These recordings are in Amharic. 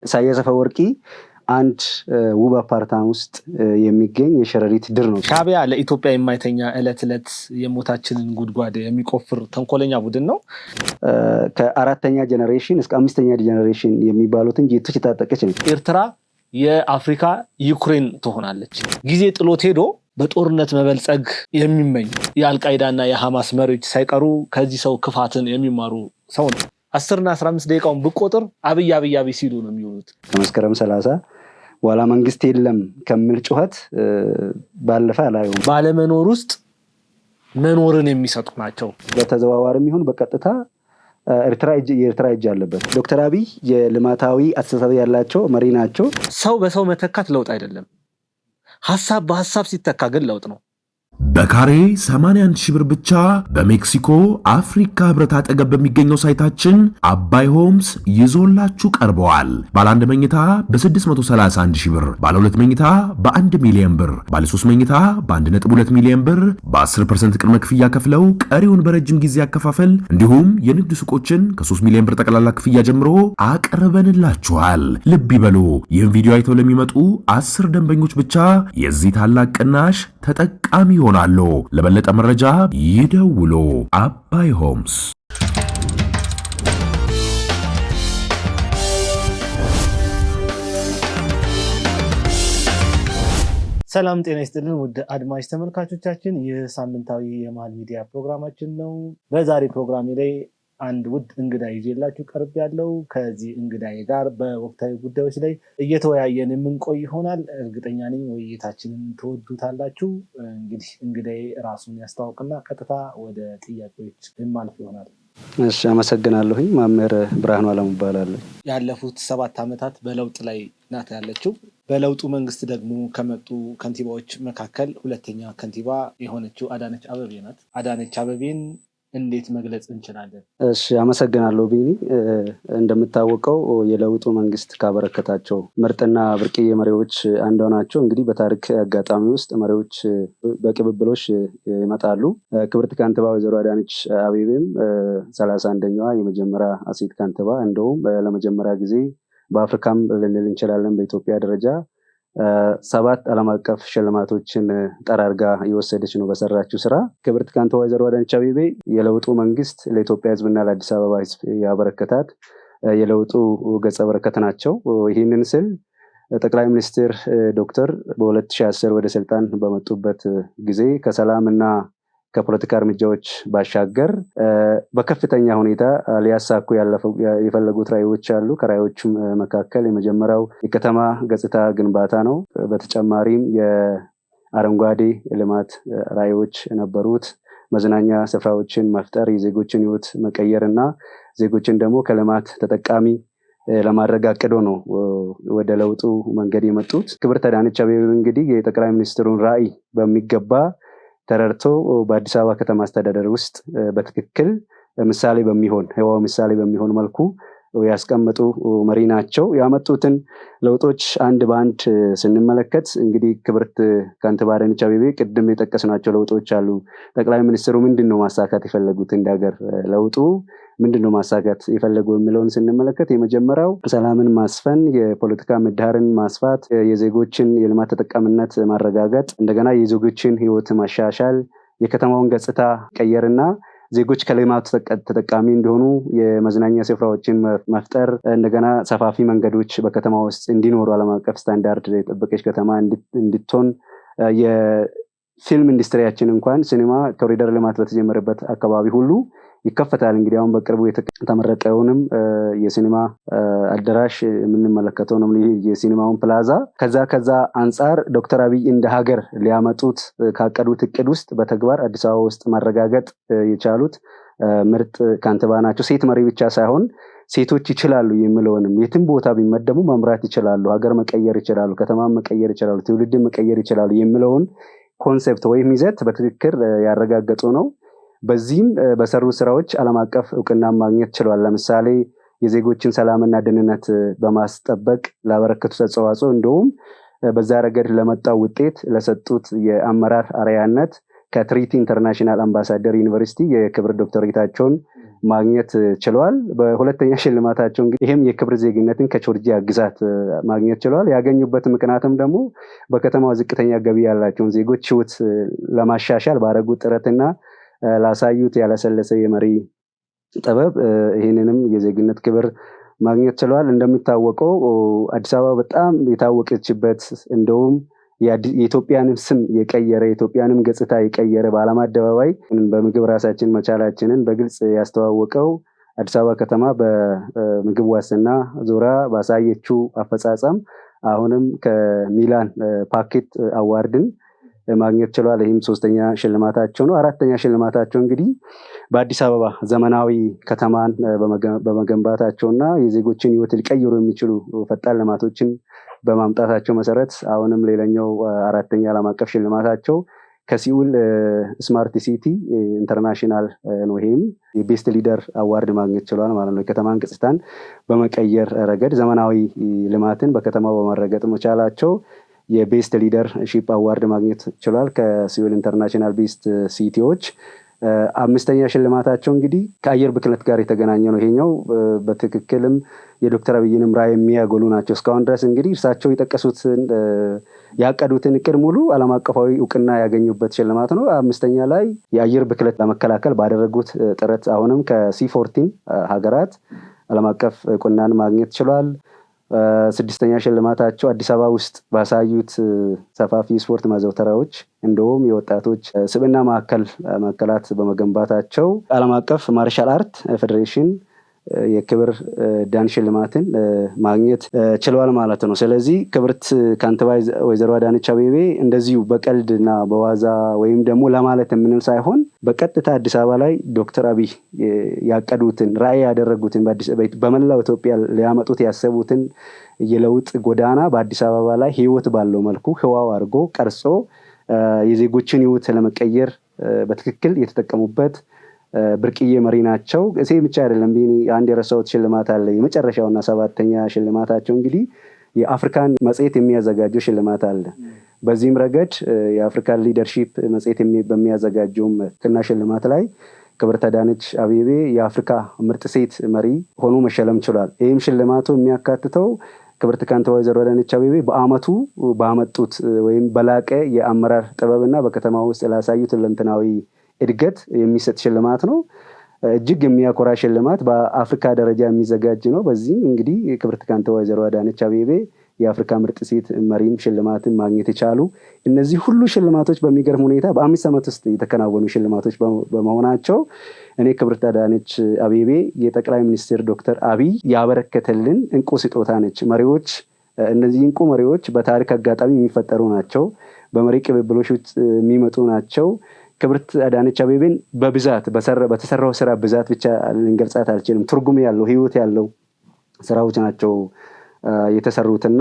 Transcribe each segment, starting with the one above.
ኢሳያስ አፈወርቂ አንድ ውብ አፓርታማ ውስጥ የሚገኝ የሸረሪት ድር ነው። ሻዕቢያ ለኢትዮጵያ የማይተኛ ዕለት ዕለት የሞታችንን ጉድጓድ የሚቆፍር ተንኮለኛ ቡድን ነው። ከአራተኛ ጀነሬሽን እስከ አምስተኛ ጀነሬሽን የሚባሉትን ጄቶች የታጠቀች ነው። ኤርትራ የአፍሪካ ዩክሬን ትሆናለች። ጊዜ ጥሎት ሄዶ በጦርነት መበልጸግ የሚመኝ የአልቃይዳና የሐማስ መሪዎች ሳይቀሩ ከዚህ ሰው ክፋትን የሚማሩ ሰው ነው። 10 እና 15 ደቂቃውን ብቆጥር አብይ ሲሉ ነው የሚውሉት። ከመስከረም 30 በኋላ መንግስት የለም ከሚል ጩኸት ባለፈ አላየውም። ባለመኖር ውስጥ መኖርን የሚሰጡ ናቸው። በተዘዋዋሪም ይሁን በቀጥታ የኤርትራ እጅ አለበት። ዶክተር አብይ የልማታዊ አስተሳሰብ ያላቸው መሪ ናቸው። ሰው በሰው መተካት ለውጥ አይደለም። ሐሳብ በሐሳብ ሲተካ ግን ለውጥ ነው። በካሬ 81 ሺህ ብር ብቻ በሜክሲኮ አፍሪካ ህብረት አጠገብ በሚገኘው ሳይታችን አባይ ሆምስ ይዞላችሁ ቀርበዋል። ባለ 1 መኝታ በ631 ሺህ ብር፣ ባለ 2 መኝታ በ1 ሚሊዮን ብር፣ ባለ 3 መኝታ በ1.2 ሚሊዮን ብር በ10% ቅድመ ክፍያ ከፍለው ቀሪውን በረጅም ጊዜ አከፋፈል እንዲሁም የንግድ ሱቆችን ከ3 ሚሊዮን ብር ጠቅላላ ክፍያ ጀምሮ አቅርበንላችኋል። ልብ ይበሉ፣ ይህን ቪዲዮ አይተው ለሚመጡ 10 ደንበኞች ብቻ የዚህ ታላቅ ቅናሽ ተጠቃሚ ይሆናሉ። ለበለጠ መረጃ ይደውሉ። አባይ ሆምስ። ሰላም ጤና ይስጥልን ውድ አድማጭ ተመልካቾቻችን፣ ይህ ሳምንታዊ የመሃል ሚዲያ ፕሮግራማችን ነው። በዛሬ ፕሮግራሜ ላይ አንድ ውድ እንግዳ ይዤላችሁ ቀርብ ያለው ከዚህ እንግዳዬ ጋር በወቅታዊ ጉዳዮች ላይ እየተወያየን የምንቆይ ይሆናል። እርግጠኛ ነኝ ውይይታችንን ትወዱታላችሁ። እንግዲህ እንግዳዬ ራሱን ያስተዋውቅና ቀጥታ ወደ ጥያቄዎች የማልፍ ይሆናል። እሺ፣ አመሰግናለሁኝ። መምህር ብርሃኑ አለሙ እባላለሁ። ያለፉት 7 ዓመታት በለውጥ ላይ ናት ያለችው። በለውጡ መንግስት ደግሞ ከመጡ ከንቲባዎች መካከል ሁለተኛ ከንቲባ የሆነችው አዳነች አቤቤ ናት። አዳነች አቤቤን እንዴት መግለጽ እንችላለን? እሺ፣ አመሰግናለሁ ቢኒ። እንደምታወቀው የለውጡ መንግስት ካበረከታቸው ምርጥና ብርቅዬ መሪዎች አንዷ ናቸው። እንግዲህ በታሪክ አጋጣሚ ውስጥ መሪዎች በቅብብሎች ይመጣሉ። ክብርት ከንቲባ ወይዘሮ አዳነች አቤቤም 31ኛዋ የመጀመሪያ ሴት ከንቲባ፣ እንደውም ለመጀመሪያ ጊዜ በአፍሪካም ልንል እንችላለን በኢትዮጵያ ደረጃ 7 ዓለም አቀፍ ሽልማቶችን ጠራርጋ የወሰደች ነው በሰራችው ስራ። ክብርት ከንቲባ ወይዘሮ አዳነች አቤቤ የለውጡ መንግስት ለኢትዮጵያ ሕዝብና ለአዲስ አበባ ሕዝብ ያበረከታት የለውጡ ገጸ በረከት ናቸው። ይህንን ስል ጠቅላይ ሚኒስትር ዶክተር በ2010 ወደ ስልጣን በመጡበት ጊዜ ከሰላምና ከፖለቲካ እርምጃዎች ባሻገር በከፍተኛ ሁኔታ ሊያሳኩ የፈለጉት ራዕዮች አሉ። ከራዕዮቹም መካከል የመጀመሪያው የከተማ ገጽታ ግንባታ ነው። በተጨማሪም የአረንጓዴ ልማት ራዕዮች ነበሩት። መዝናኛ ስፍራዎችን መፍጠር፣ የዜጎችን ህይወት መቀየር እና ዜጎችን ደግሞ ከልማት ተጠቃሚ ለማድረግ አቅዶ ነው ወደ ለውጡ መንገድ የመጡት። ክብርት አዳነች አቤቤ እንግዲህ የጠቅላይ ሚኒስትሩን ራዕይ በሚገባ ተረድቶ በአዲስ አበባ ከተማ አስተዳደር ውስጥ በትክክል ምሳሌ በሚሆን መልኩ ያስቀመጡ መሪ ናቸው። ያመጡትን ለውጦች አንድ በአንድ ስንመለከት እንግዲህ ክብርት ከንቲባ አዳነች አቤቤ ቅድም የጠቀስናቸው ለውጦች አሉ። ጠቅላይ ሚኒስትሩ ምንድነው ማሳካት የፈለጉት እንደ ሀገር ለውጡ ምንድነው ማሳካት የፈለጉ የሚለውን ስንመለከት የመጀመሪያው ሰላምን ማስፈን፣ የፖለቲካ ምህዳርን ማስፋት፣ የዜጎችን የልማት ተጠቃሚነት ማረጋገጥ፣ እንደገና የዜጎችን ህይወት ማሻሻል፣ የከተማውን ገጽታ ቀየርና ዜጎች ከልማቱ ተጠቃሚ እንዲሆኑ የመዝናኛ ስፍራዎችን መፍጠር፣ እንደገና ሰፋፊ መንገዶች በከተማ ውስጥ እንዲኖሩ ዓለም አቀፍ ስታንዳርድ የጠበቀች ከተማ እንድትሆን የፊልም ኢንዱስትሪያችን እንኳን ሲኒማ ኮሪደር ልማት በተጀመረበት አካባቢ ሁሉ ይከፈታል። እንግዲህ አሁን በቅርቡ የተመረቀውንም የሲኒማ አዳራሽ የምንመለከተው ነው፣ የሲኒማውን ፕላዛ። ከዛ አንጻር ዶክተር አብይ እንደ ሀገር ሊያመጡት ካቀዱት እቅድ ውስጥ በተግባር አዲስ አበባ ውስጥ ማረጋገጥ የቻሉት ምርጥ ከንቲባ ናቸው። ሴት መሪ ብቻ ሳይሆን ሴቶች ይችላሉ የሚለውንም የትም ቦታ ቢመደቡ መምራት ይችላሉ፣ ሀገር መቀየር ይችላሉ፣ ከተማን መቀየር ይችላሉ፣ ትውልድን መቀየር ይችላሉ የሚለውን ኮንሴፕት ወይም ይዘት በትክክል ያረጋገጡ ነው። በዚህም በሰሩ ስራዎች ዓለም አቀፍ እውቅና ማግኘት ችሏል። ለምሳሌ የዜጎችን ሰላምና ደህንነት በማስጠበቅ ላበረከቱት አስተዋጽኦ እንዲሁም በዛ ረገድ ለመጣው ውጤት ለሰጡት የአመራር አርአያነት ከትሪቲ ኢንተርናሽናል አምባሳደር ዩኒቨርሲቲ የክብር ዶክተሬታቸውን ማግኘት ችለዋል። በሁለተኛ ሽልማታቸው እንግዲህ ይህም የክብር ዜግነትን ከጆርጂያ ግዛት ማግኘት ችለዋል። ያገኙበት ምክንያትም ደግሞ በከተማው ዝቅተኛ ገቢ ያላቸውን ዜጎች ህይወት ለማሻሻል ባደረጉት ጥረትና ላሳዩት ያለሰለሰ የመሪ ጥበብ ይህንንም የዜግነት ክብር ማግኘት ችለዋል። እንደሚታወቀው አዲስ አበባ በጣም የታወቀችበት እንደውም የኢትዮጵያንም ስም የቀየረ የኢትዮጵያንም ገጽታ የቀየረ በዓለም አደባባይ በምግብ ራሳችን መቻላችንን በግልጽ ያስተዋወቀው አዲስ አበባ ከተማ በምግብ ዋስትና ዙሪያ ባሳየችው አፈጻጸም አሁንም ከሚላን ፓኬት አዋርድን ማግኘት ችሏል። ይህም 3ኛ ሽልማታቸው ነው። 4ኛ ሽልማታቸው እንግዲህ በአዲስ አበባ ዘመናዊ ከተማን በመገንባታቸውና የዜጎችን ህይወት ሊቀይሩ የሚችሉ ፈጣን ልማቶችን በማምጣታቸው መሰረት አሁንም ሌላኛው 4ኛ ዓለም አቀፍ ሽልማታቸው ከሲኡል ስማርት ሲቲ ኢንተርናሽናል ነው። ይህም የቤስት ሊደር አዋርድ ማግኘት ችሏል ማለት ነው። የከተማን ገጽታን በመቀየር ረገድ ዘመናዊ ልማትን በከተማው በማረጋገጥ መቻላቸው የቤስት ሊደርሺፕ አዋርድ ማግኘት ችሏል ከሲኡል ኢንተርናሽናል ቤስት ሲቲዎች። 5ኛ ሽልማታቸው እንግዲህ ከአየር ብክለት ጋር የተገናኘ ነው። ይሄኛው በትክክልም የዶክተር አብይንም ራዕይ የሚያጎሉ ናቸው። እስካሁን ድረስ እንግዲህ እርሳቸው የጠቀሱትን ያቀዱትን እቅድ ሙሉ ዓለም አቀፋዊ እውቅና ያገኙበት ሽልማት ነው። 5ኛ ላይ የአየር ብክለት ለመከላከል ባደረጉት ጥረት አሁንም ከC14 ሀገራት ዓለም አቀፍ እውቅናን ማግኘት ችሏል። 6ኛ ሽልማታቸው አዲስ አበባ ውስጥ ባሳዩት ሰፋፊ ስፖርት ማዘውተሪያዎች እንደውም የወጣቶች ስብዕና ማዕከላት በመገንባታቸው ዓለም አቀፍ ማርሻል አርት ፌዴሬሽን የክብር ዳን ሽልማትን ማግኘት ችለዋል ማለት ነው። ስለዚህ ክብርት ከንቲባ ወይዘሮ አዳነች አቤቤ እንደዚሁ በቀልድና በዋዛ ወይም ደግሞ ለማለት የምንል ሳይሆን በቀጥታ አዲስ አበባ ላይ ዶክተር አብይ ያቀዱትን ራዕይ ያደረጉትን በመላው ኢትዮጵያ ሊያመጡት ያሰቡትን የለውጥ ጎዳና በአዲስ አበባ ላይ ህይወት ባለው መልኩ ህዋው አድርጎ ቀርጾ የዜጎችን ህይወት ለመቀየር በትክክል የተጠቀሙበት ብርቅዬ መሪ ናቸው። እሴ ብቻ አይደለም። አንድ የረሳሁት ሽልማት አለ። የመጨረሻውና 7ኛ ሽልማታቸው እንግዲህ የአፍሪካን መጽሔት የሚያዘጋጀው ሽልማት አለ። በዚህም ረገድ የአፍሪካን ሊደርሺፕ መጽሔት በሚያዘጋጀውም እውቅና ሽልማት ላይ ክብርት አዳነች አቤቤ የአፍሪካ ምርጥ ሴት መሪ ሆኖ መሸለም ችሏል። ይህም ሽልማቱ የሚያካትተው ክብርት ከንቲባ ወይዘሮ አዳነች አቤቤ በአመቱ ባመጡት ወይም በላቀ የአመራር ጥበብና በከተማ ውስጥ ላሳዩት ሁለንተናዊ እድገት የሚሰጥ ሽልማት ነው። እጅግ የሚያኮራ ሽልማት በአፍሪካ ደረጃ የሚዘጋጅ ነው። በዚህም እንግዲህ ክብርት ከንቲባ ወይዘሮ አዳነች አቤቤ የአፍሪካ ምርጥ ሴት መሪን ሽልማትን ማግኘት የቻሉ እነዚህ ሁሉ ሽልማቶች በሚገርም ሁኔታ በ5 ዓመት ውስጥ የተከናወኑ ሽልማቶች በመሆናቸው እኔ ክብርት አዳነች አቤቤ የጠቅላይ ሚኒስትር ዶክተር አብይ ያበረከተልን እንቁ ስጦታ ነች። መሪዎች እነዚህ እንቁ መሪዎች በታሪክ አጋጣሚ የሚፈጠሩ ናቸው። በመሪ ቅብብሎች ውስጥ የሚመጡ ናቸው። ክብርት አዳነች አቤቤን በብዛት በተሰራው ስራ ብዛት ብቻ ልንገልጻት አልችልም። ትርጉም ያለው ህይወት ያለው ስራዎች ናቸው የተሰሩትና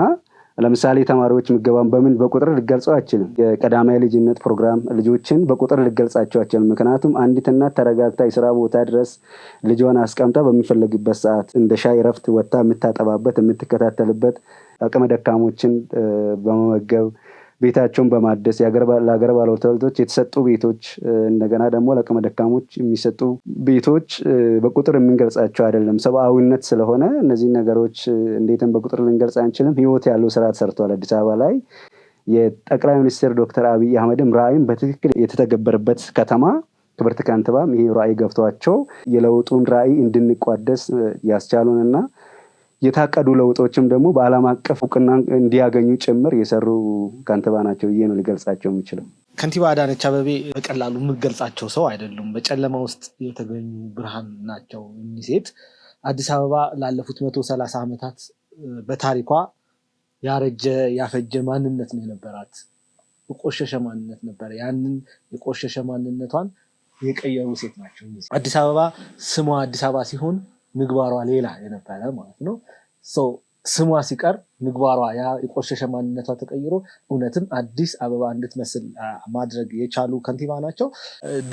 ለምሳሌ ተማሪዎች ምገባን በቁጥር ልገልጸው አልችልም። የቀዳማይ ልጅነት ፕሮግራም ልጆችን በቁጥር ልገልጻቸው አልችልም። ምክንያቱም አንዲት እናት ተረጋግታ የስራ ቦታ ድረስ ልጇን አስቀምጣ በሚፈልግበት ሰዓት እንደ ሻይ እረፍት ወጥታ የምታጠባበት የምትከታተልበት አቅመ ደካሞችን በመመገብ ቤታቸውን በማደስ ለሀገር ባለውለታዎች የተሰጡ ቤቶች እንደገና ደግሞ ለአቅመ ደካሞች የሚሰጡ ቤቶች በቁጥር የምንገልጻቸው አይደለም። ሰብአዊነት ስለሆነ እነዚህ ነገሮች እንዴትም በቁጥር ልንገልጽ አንችልም። ህይወት ያለው ስራ ተሰርቷል አዲስ አበባ ላይ። የጠቅላይ ሚኒስትር ዶክተር አብይ አህመድም ራዕይም በትክክል የተተገበረበት ከተማ ክብርት ከንቲባም ይሄ ራዕይ ገብቷቸው የለውጡን ራዕይ እንድንቋደስ ያስቻሉንና የታቀዱ ለውጦችም ደግሞ በዓለም አቀፍ እውቅና እንዲያገኙ ጭምር የሰሩ ከንቲባ ናቸው ብዬ ነው ሊገልጻቸው የምችለው። ከንቲባ አዳነች አቤቤ በቀላሉ የምገልጻቸው ሰው አይደሉም። በጨለማ ውስጥ የተገኙ ብርሃን ናቸው። እኚህ ሴት አዲስ አበባ ላለፉት 130 ዓመታት በታሪኳ ያረጀ ያፈጀ ማንነት ነው የነበራት። የቆሸሸ ማንነት ነበር። ያንን የቆሸሸ ማንነቷን የቀየሩ ሴት ናቸው። አዲስ አበባ ስሟ አዲስ አበባ ሲሆን ምግባሯ ሌላ የነበረ ማለት ነው። ስሟ ሲቀር ምግባሯ ያ የቆሸሸ ማንነቷ ተቀይሮ እውነትም አዲስ አበባ እንድትመስል ማድረግ የቻሉ ከንቲባ ናቸው።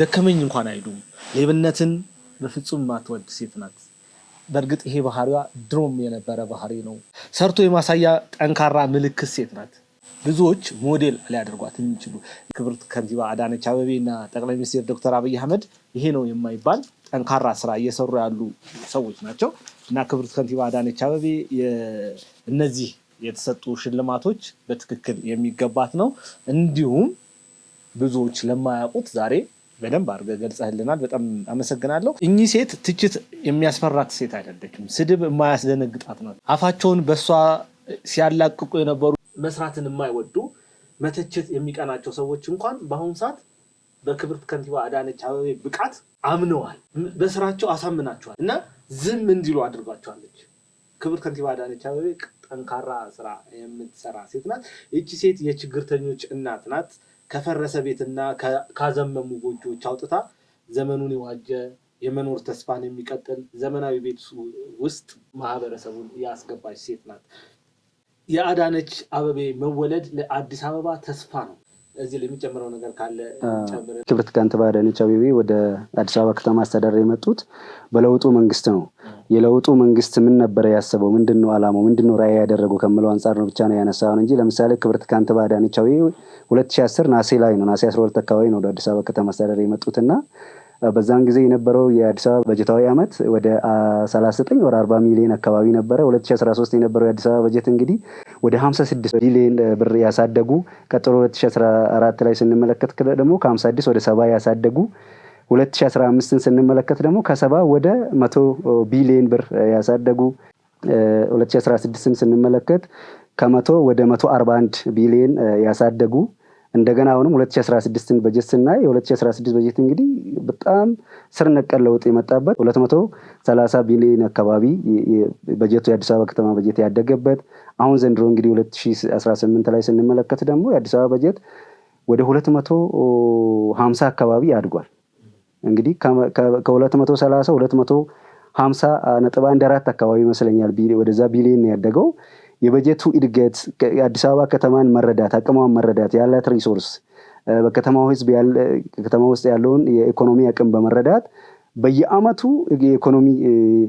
ደከመኝ እንኳን አይሉም። ሌብነትን በፍጹም ማትወድ ሴት ናት። በእርግጥ ይሄ ባህሪዋ ድሮም የነበረ ባህሪ ነው። ሰርቶ የማሳያ ጠንካራ ምልክት ሴት ናት። ብዙዎች ሞዴል ሊያደርጓት የሚችሉ ክብርት ከንቲባ አዳነች አቤቤ እና ጠቅላይ ሚኒስትር ዶክተር አብይ አህመድ ይሄ ነው የማይባል ጠንካራ ስራ እየሰሩ ያሉ ሰዎች ናቸው እና ክብርት ከንቲባ አዳነች አቤቤ እነዚህ የተሰጡ ሽልማቶች በትክክል የሚገባት ነው። እንዲሁም ብዙዎች ለማያውቁት ዛሬ በደንብ አድርገህ ገልጸህልናል። በጣም አመሰግናለሁ። እኚህ ሴት ትችት የሚያስፈራት ሴት አይደለችም። ስድብ የማያስደነግጣት ናት። አፋቸውን በእሷ ሲያላቅቁ የነበሩ መስራትን የማይወዱ መተቸት የሚቀናቸው ሰዎች እንኳን በአሁኑ ሰዓት በክብርት ከንቲባ አዳነች አቤቤ ብቃት አምነዋል። በስራቸው አሳምናቸዋል እና ዝም እንዲሉ አድርጓቸዋለች። ክብርት ከንቲባ አዳነች አቤቤ ጠንካራ ስራ የምትሰራ ሴት ናት። ይቺ ሴት የችግርተኞች እናት ናት። ከፈረሰ ቤትና ካዘመሙ ጎጆዎች አውጥታ ዘመኑን የዋጀ የመኖር ተስፋን የሚቀጥል ዘመናዊ ቤት ውስጥ ማህበረሰቡን ያስገባች ሴት ናት። የአዳነች አቤቤ መወለድ ለአዲስ አበባ ተስፋ ነው። እዚህ ላይ የሚጨምረው ነገር ካለ ጨምር። ክብርት ከንቲባ አዳነች አቤቤ ወደ አዲስ አበባ ከተማ አስተዳደር የመጡት በለውጡ መንግስት ነው። የለውጡ መንግስት ምን ነበረ ያሰበው? ምንድነው አላማው? ምንድነው ራዕይ ያደረገው ከመለው አንፃር ነው ብቻ ነው ያነሳው እንጂ ለምሳሌ ክብርት ከንቲባ አዳነች አቤቤ 2010 ናሴ ላይ ነው ናሴ 12 አካባቢ ነው ወደ አዲስ አበባ ከተማ አስተዳደር የመጡትና በዛን ጊዜ የነበረው የአዲስ አበባ በጀታዊ ዓመት ወደ 39 ወደ 40 ሚሊዮን አካባቢ ነበረ። 2013 የነበረው የአዲስ አበባ በጀት እንግዲህ ወደ 56 ቢሊዮን ብር ያሳደጉ፣ ቀጥሎ 2014 ላይ ስንመለከት ደግሞ ከ56 ወደ 70 ያሳደጉ፣ 2015ን ስንመለከት ደግሞ ከ70 ወደ 100 ቢሊዮን ብር ያሳደጉ፣ 2016ን ስንመለከት ከ100 ወደ 141 ቢሊዮን ያሳደጉ፣ እንደገና አሁንም 2016ን በጀት ስናይ የ2016 በጀት እንግዲህ በጣም ስር ነቀል ለውጥ የመጣበት 230 ቢሊዮን አካባቢ በጀቱ የአዲስ አበባ ከተማ በጀት ያደገበት፣ አሁን ዘንድሮ እንግዲህ 2018 ላይ ስንመለከት ደግሞ የአዲስ አበባ በጀት ወደ 250 አካባቢ አድጓል። እንግዲህ ከ230 250.14 አካባቢ ይመስለኛል ወደዛ ቢሊዮን ያደገው። የበጀቱ እድገት የአዲስ አበባ ከተማን መረዳት፣ አቅሟን መረዳት፣ ያላት ሪሶርስ በከተማው ህዝብ ከተማው ውስጥ ያለውን የኢኮኖሚ አቅም በመረዳት በየአመቱ የኢኮኖሚ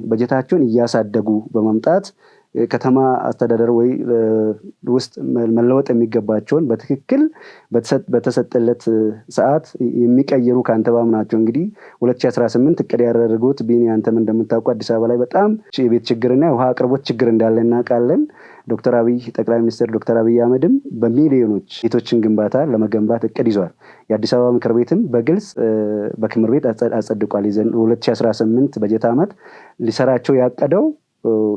በጀታቸውን እያሳደጉ በመምጣት ከተማ አስተዳደር ወይ ውስጥ መለወጥ የሚገባቸውን በትክክል በተሰጠለት ሰዓት የሚቀየሩ ካንተባም ናቸው። እንግዲህ 2018 እቅድ ያደረጉት ቢኒ አንተም እንደምታውቁ አዲስ አበባ ላይ በጣም የቤት ችግርና የውሃ አቅርቦት ችግር እንዳለ እናውቃለን። ጠቅላይ ሚኒስትር ዶክተር አብይ አህመድም በሚሊዮኖች ቤቶችን ግንባታ ለመገንባት እቅድ ይዟል። የአዲስ አበባ ምክር ቤትም በግልጽ በክምር ቤት አጸድቋል። 2018 በጀት ዓመት ሊሰራቸው ያቀደው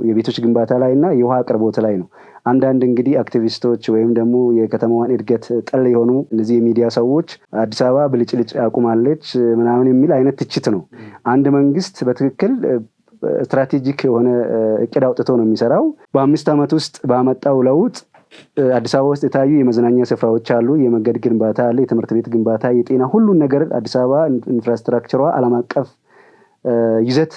የቤቶች ግንባታ ላይ እና የውሃ አቅርቦት ላይ ነው። አንዳንድ እንግዲህ አክቲቪስቶች ወይም ደግሞ የከተማዋን እድገት ጠል የሆኑ እነዚህ የሚዲያ ሰዎች አዲስ አበባ ብልጭልጭ አቁማለች ምናምን የሚል አይነት ትችት ነው። አንድ መንግስት በትክክል ስትራቴጂክ የሆነ እቅድ አውጥቶ ነው የሚሰራው። በ5 ዓመት ውስጥ ባመጣው ለውጥ አዲስ አበባ ውስጥ የታዩ የመዝናኛ ስፍራዎች አሉ፣ የመንገድ ግንባታ አለ፣ የትምህርት ቤት ግንባታ፣ የጤና፣ ሁሉን ነገር አዲስ አበባ ኢንፍራስትራክቸሯ ዓለም አቀፍ ይዘት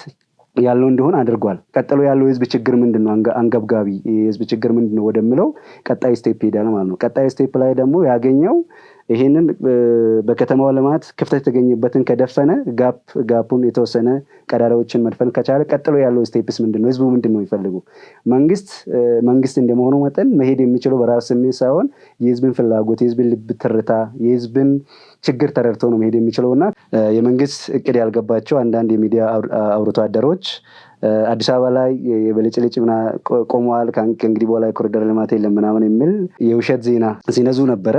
ያለው እንደሆነ አድርጓል። ቀጥሎ ያለው የህዝብ ችግር ምንድነው? አንገብጋቢ የህዝብ ችግር ምንድነው ወደምለው ቀጣይ ስቴፕ ሄዳል ማለት ነው። ቀጣይ ስቴፕ ላይ ደግሞ ያገኘው ይሄንን በከተማው ልማት ክፍተት የተገኘበትን ከደፈነ ጋፑን የተወሰነ ቀዳዳዎችን መድፈን ከቻለ ቀጥሎ ያለው ስቴፕስ ምንድነው? ህዝቡ ምንድነው ይፈልጉ? መንግስት እንደመሆኑ መጠን መሄድ የሚችለው በራስ ስሜት ሳይሆን የህዝብን ፍላጎት፣ የህዝብን ልብ ትርታ፣ የህዝብን ችግር ተረድቶ ነው መሄድ የሚችለውና የመንግስት እቅድ ያልገባቸው አንዳንድ የሚዲያ አውርቶ አደሮች አዲስ አበባ ላይ የበለጭልጭ ቆመዋል፣ ከእንግዲህ በኋላ የኮሪደር ልማት የለም ምናምን የሚል የውሸት ዜና ሲነዙ ነበረ።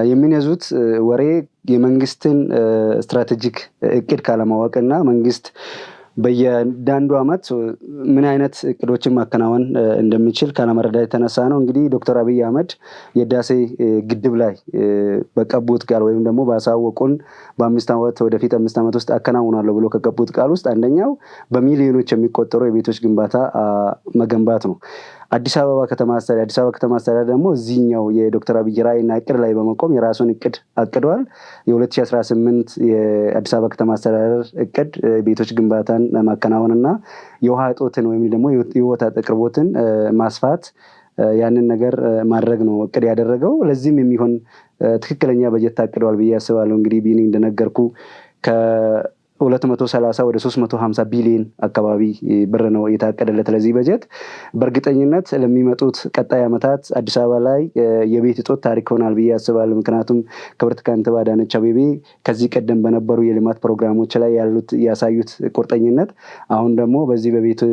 የሚነዙት ወሬ የመንግስትን ስትራቴጂክ እቅድ ካለማወቅና መንግስት በየአንዳንዱ አመት ምን አይነት እቅዶችን ማከናወን እንደሚችል ካለመረዳት የተነሳ ነው። እንግዲህ ዶክተር አብይ አህመድ የህዳሴ ግድብ ላይ በቀቡት ቃል ወይም ደግሞ ባሳወቁን በ5 ዓመት ወደፊት 5 ዓመት ውስጥ አከናውናለሁ ብሎ ከቀቡት ቃል ውስጥ አንደኛው በሚሊዮኖች የሚቆጠሩ የቤቶች ግንባታ መገንባት ነው። አዲስ አበባ ከተማ አስተዳደር ደግሞ እዚህኛው የዶክተር አብይ ራዕይና እቅድ ላይ በመቆም የራሱን እቅድ አቅዷል። የ2018 የአዲስ አበባ ከተማ አስተዳደር እቅድ ቤቶች ግንባታን ማከናወንና የውሃ እጦትን ወይም ደግሞ የውሃ አቅርቦትን ማስፋት ያንን ነገር ማድረግ ነው እቅድ ያደረገው። ለዚህም የሚሆን ትክክለኛ በጀት ታቅዷል ብዬ አስባለሁ። እንግዲህ ቢኒ እንደነገርኩ 230 ወደ 350 ቢሊዮን አካባቢ ብር ነው የታቀደለት ለዚህ በጀት። በእርግጠኝነት ለሚመጡት ቀጣይ ዓመታት አዲስ አበባ ላይ የቤት እጦት ታሪክ ሆናል ብዬ አስባለሁ። ምክንያቱም ክብርት ከንቲባ አዳነች አቤቤ ከዚህ ቀደም በነበሩ የልማት ፕሮግራሞች ላይ ያሳዩት ቁርጠኝነት አሁን ደግሞ በዚህ በቤት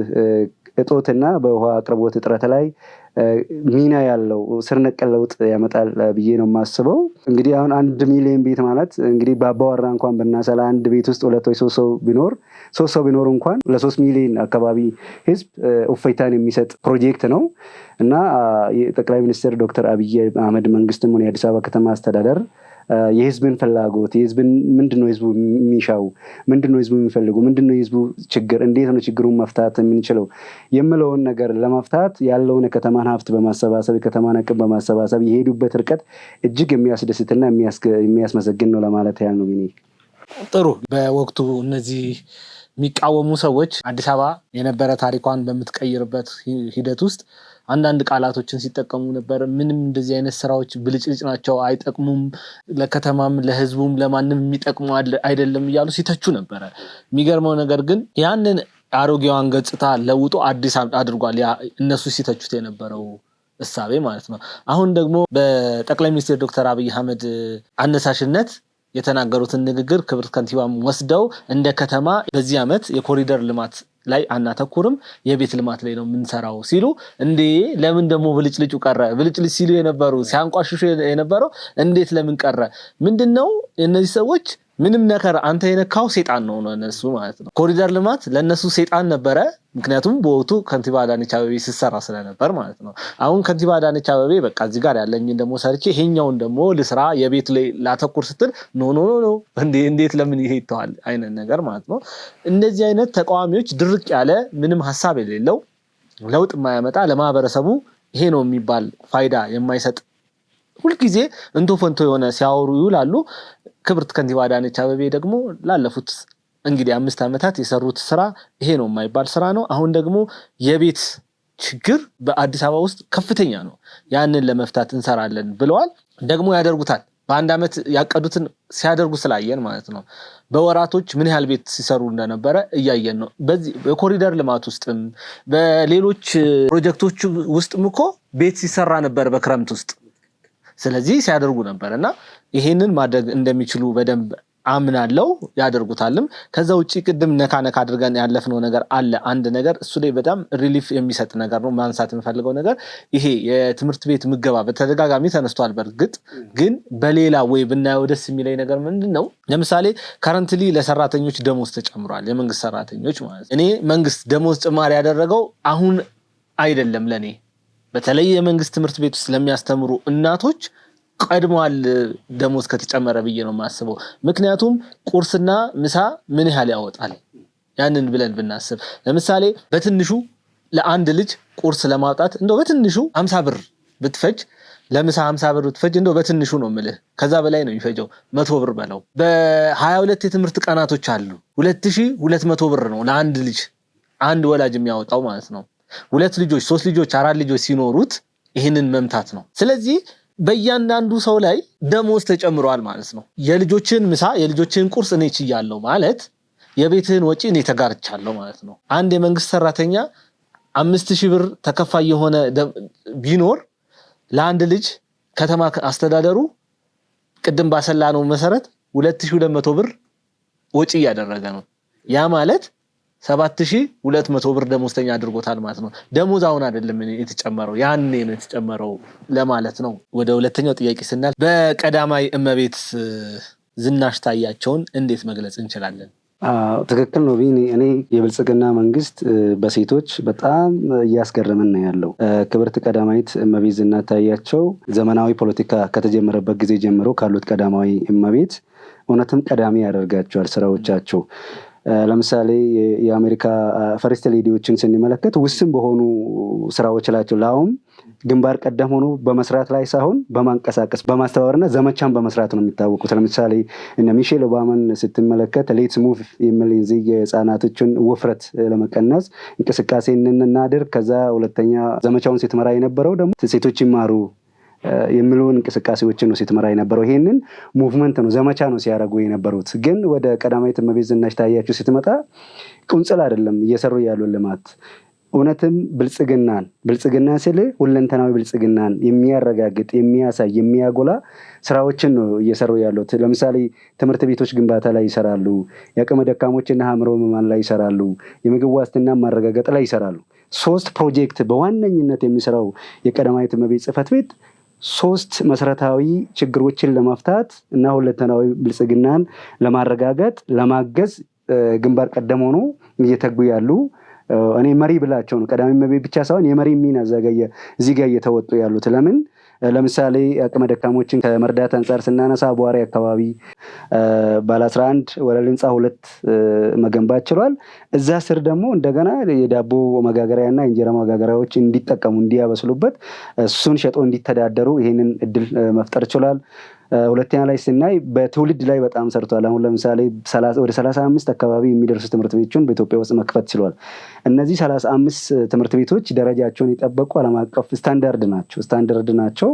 እጦትና በውሃ አቅርቦት እጥረት ላይ ሚና ያለው ስር ነቀል ለውጥ ያመጣል ብዬ ነው የማስበው። እንግዲህ አሁን 1 ሚሊዮን ቤት ማለት እንግዲህ በአባወራ እንኳን ብናሰላ አንድ ቤት ውስጥ 2 ወይ 3 ሰው ቢኖር እንኳን ለ3 ሚሊዮን አካባቢ ህዝብ እፎይታን የሚሰጥ ፕሮጀክት ነው እና የጠቅላይ ሚኒስትር ዶክተር አብይ አህመድ መንግስትም ሆነ የአዲስ አበባ ከተማ አስተዳደር የህዝብን ፍላጎት ምንድነው ህዝቡ የሚሻው፣ ምንድነው ህዝቡ የሚፈልገው፣ ምንድነው ህዝቡ ችግር፣ እንዴት ነው ችግሩን መፍታት የምንችለው የምለውን ነገር ለመፍታት ያለውን የከተማን ሀብት በማሰባሰብ የከተማን አቅም በማሰባሰብ የሄዱበት ርቀት እጅግ የሚያስደስትና የሚያስመሰግን ነው ለማለት ያህል ነው። ጥሩ። በወቅቱ እነዚህ የሚቃወሙ ሰዎች አዲስ አበባ የነበረ ታሪኳን በምትቀይርበት ሂደት ውስጥ አንዳንድ ቃላቶችን ሲጠቀሙ ነበር። ምንም እንደዚህ አይነት ስራዎች ብልጭልጭ ናቸው፣ አይጠቅሙም፣ ለከተማም ለህዝቡም ለማንም የሚጠቅሙ አይደለም እያሉ ሲተቹ ነበረ። የሚገርመው ነገር ግን ያንን አሮጌዋን ገጽታ ለውጦ አዲስ አድርጓል። እነሱ ሲተቹት የነበረው እሳቤ ማለት ነው። አሁን ደግሞ በጠቅላይ ሚኒስትር ዶክተር አብይ አህመድ አነሳሽነት የተናገሩትን ንግግር ክብርት ከንቲባም ወስደው እንደ ከተማ በዚህ ዓመት የኮሪደር ልማት ላይ አናተኩርም፣ የቤት ልማት ላይ ነው የምንሰራው ሲሉ እንዴ ለምን ደግሞ ብልጭልጩ ቀረ? ብልጭልጭ ሲሉ የነበሩ ሲያንቋሽሹ የነበረው እንዴት ለምን ቀረ? ምንድነው እነዚህ ሰዎች ምንም ነገር አንተ የነካው ሴጣን ነው እነሱ ማለት ነው። ኮሪደር ልማት ለነሱ ሴጣን ነበረ። ምክንያቱም በወቅቱ ከንቲባ አዳነች አቤቤ ሲሰራ ስለነበር ማለት ነው። አሁን ከንቲባ አዳነች አቤቤ በቃ እዚህ ጋር ያለኝን ደግሞ ሰርቼ ይሄኛውን ደግሞ ልስራ የቤት ላይ ላተኩር ስትል ኖ እንዴት ለምን ይሄ ይተዋል አይነት ነገር ማለት ነው። እንደዚህ አይነት ተቃዋሚዎች ድርቅ ያለ ምንም ሀሳብ የሌለው ለውጥ የማያመጣ ለማህበረሰቡ ይሄ ነው የሚባል ፋይዳ የማይሰጥ ሁልጊዜ እንቶ ፈንቶ የሆነ ሲያወሩ ይውላሉ። ክብርት ከንቲባ አዳነች አቤቤ ደግሞ ላለፉት እንግዲህ 5 ዓመታት የሰሩት ስራ ይሄ ነው የማይባል ስራ ነው። አሁን ደግሞ የቤት ችግር በአዲስ አበባ ውስጥ ከፍተኛ ነው፣ ያንን ለመፍታት እንሰራለን ብለዋል። ደግሞ ያደርጉታል። በአንድ ዓመት ያቀዱትን ሲያደርጉ ስላየን ማለት ነው። በወራቶች ምን ያህል ቤት ሲሰሩ እንደነበረ እያየን ነው። በዚህ በኮሪደር ልማት ውስጥም በሌሎች ፕሮጀክቶች ውስጥም እኮ ቤት ሲሰራ ነበር በክረምት ውስጥ። ስለዚህ ሲያደርጉ ነበር እና ይሄንን ማድረግ እንደሚችሉ በደንብ አምናለው፣ ያደርጉታልም። ከዛ ውጪ ቅድም ነካ አድርገን ያለፍነው ነገር አለ። አንድ ነገር እሱ ላይ በጣም ሪሊፍ የሚሰጥ ነገር ነው ማንሳት የምፈልገው ነገር ይሄ የትምህርት ቤት ምገባ በተደጋጋሚ ተነስቷል። በርግጥ ግን በሌላ ወይ ብናየው ደስ የሚለኝ ነገር ምንድነው? ለምሳሌ ከረንትሊ ለሰራተኞች ደሞዝ ተጨምሯል። የመንግስት ሰራተኞች ማለት እኔ መንግስት ደሞዝ ጭማሪ ያደረገው አሁን አይደለም። ለኔ በተለይ የመንግስት ትምህርት ቤት ውስጥ ለሚያስተምሩ እናቶች ቀድሟል ደሞዝ ከተጨመረ ብዬ ነው የማስበው። ምክንያቱም ቁርስና ምሳ ምን ያህል ያወጣል ያንን ብለን ብናስብ፣ ለምሳሌ በትንሹ ለአንድ ልጅ ቁርስ ለማውጣት እንደው በትንሹ 50 ብር ብትፈጅ፣ ለምሳ 50 ብር ብትፈጅ እንደው በትንሹ ነው የምልህ፣ ከዛ በላይ ነው የሚፈጀው 100 ብር በለው። በ22 የትምህርት ቀናቶች አሉ 2200 ብር ነው ለአንድ ልጅ አንድ ወላጅ የሚያወጣው ማለት ነው። 2 ልጆች 3 ልጆች 4 ልጆች ሲኖሩት ይህንን መምታት ነው። ስለዚህ በእያንዳንዱ ሰው ላይ ደሞዝ ተጨምሯል ማለት ነው። የልጆችን ምሳ የልጆችን ቁርስ እኔ ችያለሁ ማለት የቤትህን ወጪ እኔ ተጋርቻለሁ ማለት ነው። አንድ የመንግስት ሰራተኛ 5000 ብር ተከፋይ የሆነ ቢኖር ለአንድ ልጅ ከተማ አስተዳደሩ ቅድም ባሰላነው መሰረት 2200 ብር ወጪ እያደረገ ነው። ያ ማለት 7200 ብር ደሞዝተኛ አድርጎታል ማለት ነው። ደሞዝ አሁን አይደለም የተጨመረው ያኔ ነው የተጨመረው ለማለት ነው። ወደ ሁለተኛው ጥያቄ ስናል በቀዳማይ እመቤት ዝናሽ ታያቸውን እንዴት መግለጽ እንችላለን? ትክክል ነው ቢኒ። እኔ የብልጽግና መንግስት በሴቶች በጣም እያስገረመን ነው ያለው። ክብርት ቀዳማዊት እመቤት ዝናሽ ታያቸው ዘመናዊ ፖለቲካ ከተጀመረበት ጊዜ ጀምሮ ካሉት ቀዳማዊ እመቤት እውነትም ቀዳሚ ያደርጋቸዋል ስራዎቻቸው። ለምሳሌ የአሜሪካ ፈርስት ሌዲዎችን ስንመለከት ውስን በሆኑ ስራዎች ላቸው ላውም ግንባር ቀደም ሆኖ በመስራት ላይ ሳይሆን በማንቀሳቀስ በማስተባበርና ዘመቻን በመስራት ነው የሚታወቁት። ለምሳሌ እነ ሚሼል ኦባማን ስትመለከት ሌትስ ሙቭ የሚል የህፃናቶችን ውፍረት ለመቀነስ እንቅስቃሴ እናድርግ። ከዛ ሁለተኛ ዘመቻውን ስትመራ የነበረው ደግሞ ሴቶች ይማሩ የሚሉ እንቅስቃሴዎችን ነው ስትመራ የነበረው። ይሄንን ሙቭመንት ነው ዘመቻ ነው ሲያደርጉ የነበሩት። ግን ወደ ቀዳማዊት እመቤት ዝናሽ ታያቸው ስትመጣ ቁንጽል አይደለም እየሰሩ ያሉ ልማት እውነትም ብልጽግና ስል ሁለንተናዊ ብልጽግናን የሚያረጋግጥ የሚያሳይ የሚያጎላ ስራዎችን ነው እየሰሩ ያሉት። ለምሳሌ ትምህርት ቤቶች ግንባታ ላይ ይሰራሉ፣ የአቅመ ደካሞችና አእምሮ ህሙማን ላይ ይሰራሉ፣ የምግብ ዋስትና ማረጋገጥ ላይ ይሰራሉ። 3 ፕሮጀክት በዋነኝነት የሚሰራው የቀዳማዊት እመቤት ጽሕፈት ቤት 3 መሰረታዊ ችግሮችን ለመፍታት እና ሁለንተናዊ ብልጽግናን ለማረጋገጥ ለማገዝ ግንባር ቀደም ሆኖ እየተጉ ያሉ እኔ መሪ ብላቸው ነው። ቀዳማዊት እመቤት ብቻ ሳይሆን የመሪ ሚና እዚህ ጋር እየተወጡ ያሉት። ለምሳሌ አቅመ ደካሞችን ከመርዳት አንጻር ስናነሳ አቧሪ አካባቢ ባለ 11 ወለል ህንፃ 2 መገንባት ችሏል። እዛ ስር ደግሞ እንደገና የዳቦ መጋገሪያና የእንጀራ መጋገሪያዎች እንዲጠቀሙ እንዲያበስሉበት እሱን ሸጦ እንዲተዳደሩ ይሄንን እድል መፍጠር ችሏል። ሁለተኛ ላይ ስናይ በትውልድ ላይ በጣም ሰርቷል። አሁን ለምሳሌ ወደ 35 አካባቢ የሚደርሱ ትምህርት ቤቶችን በኢትዮጵያ ውስጥ መክፈት ችሏል። እነዚህ 35 ትምህርት ቤቶች ደረጃቸውን የጠበቁ ዓለም አቀፍ ስታንዳርድ ናቸው።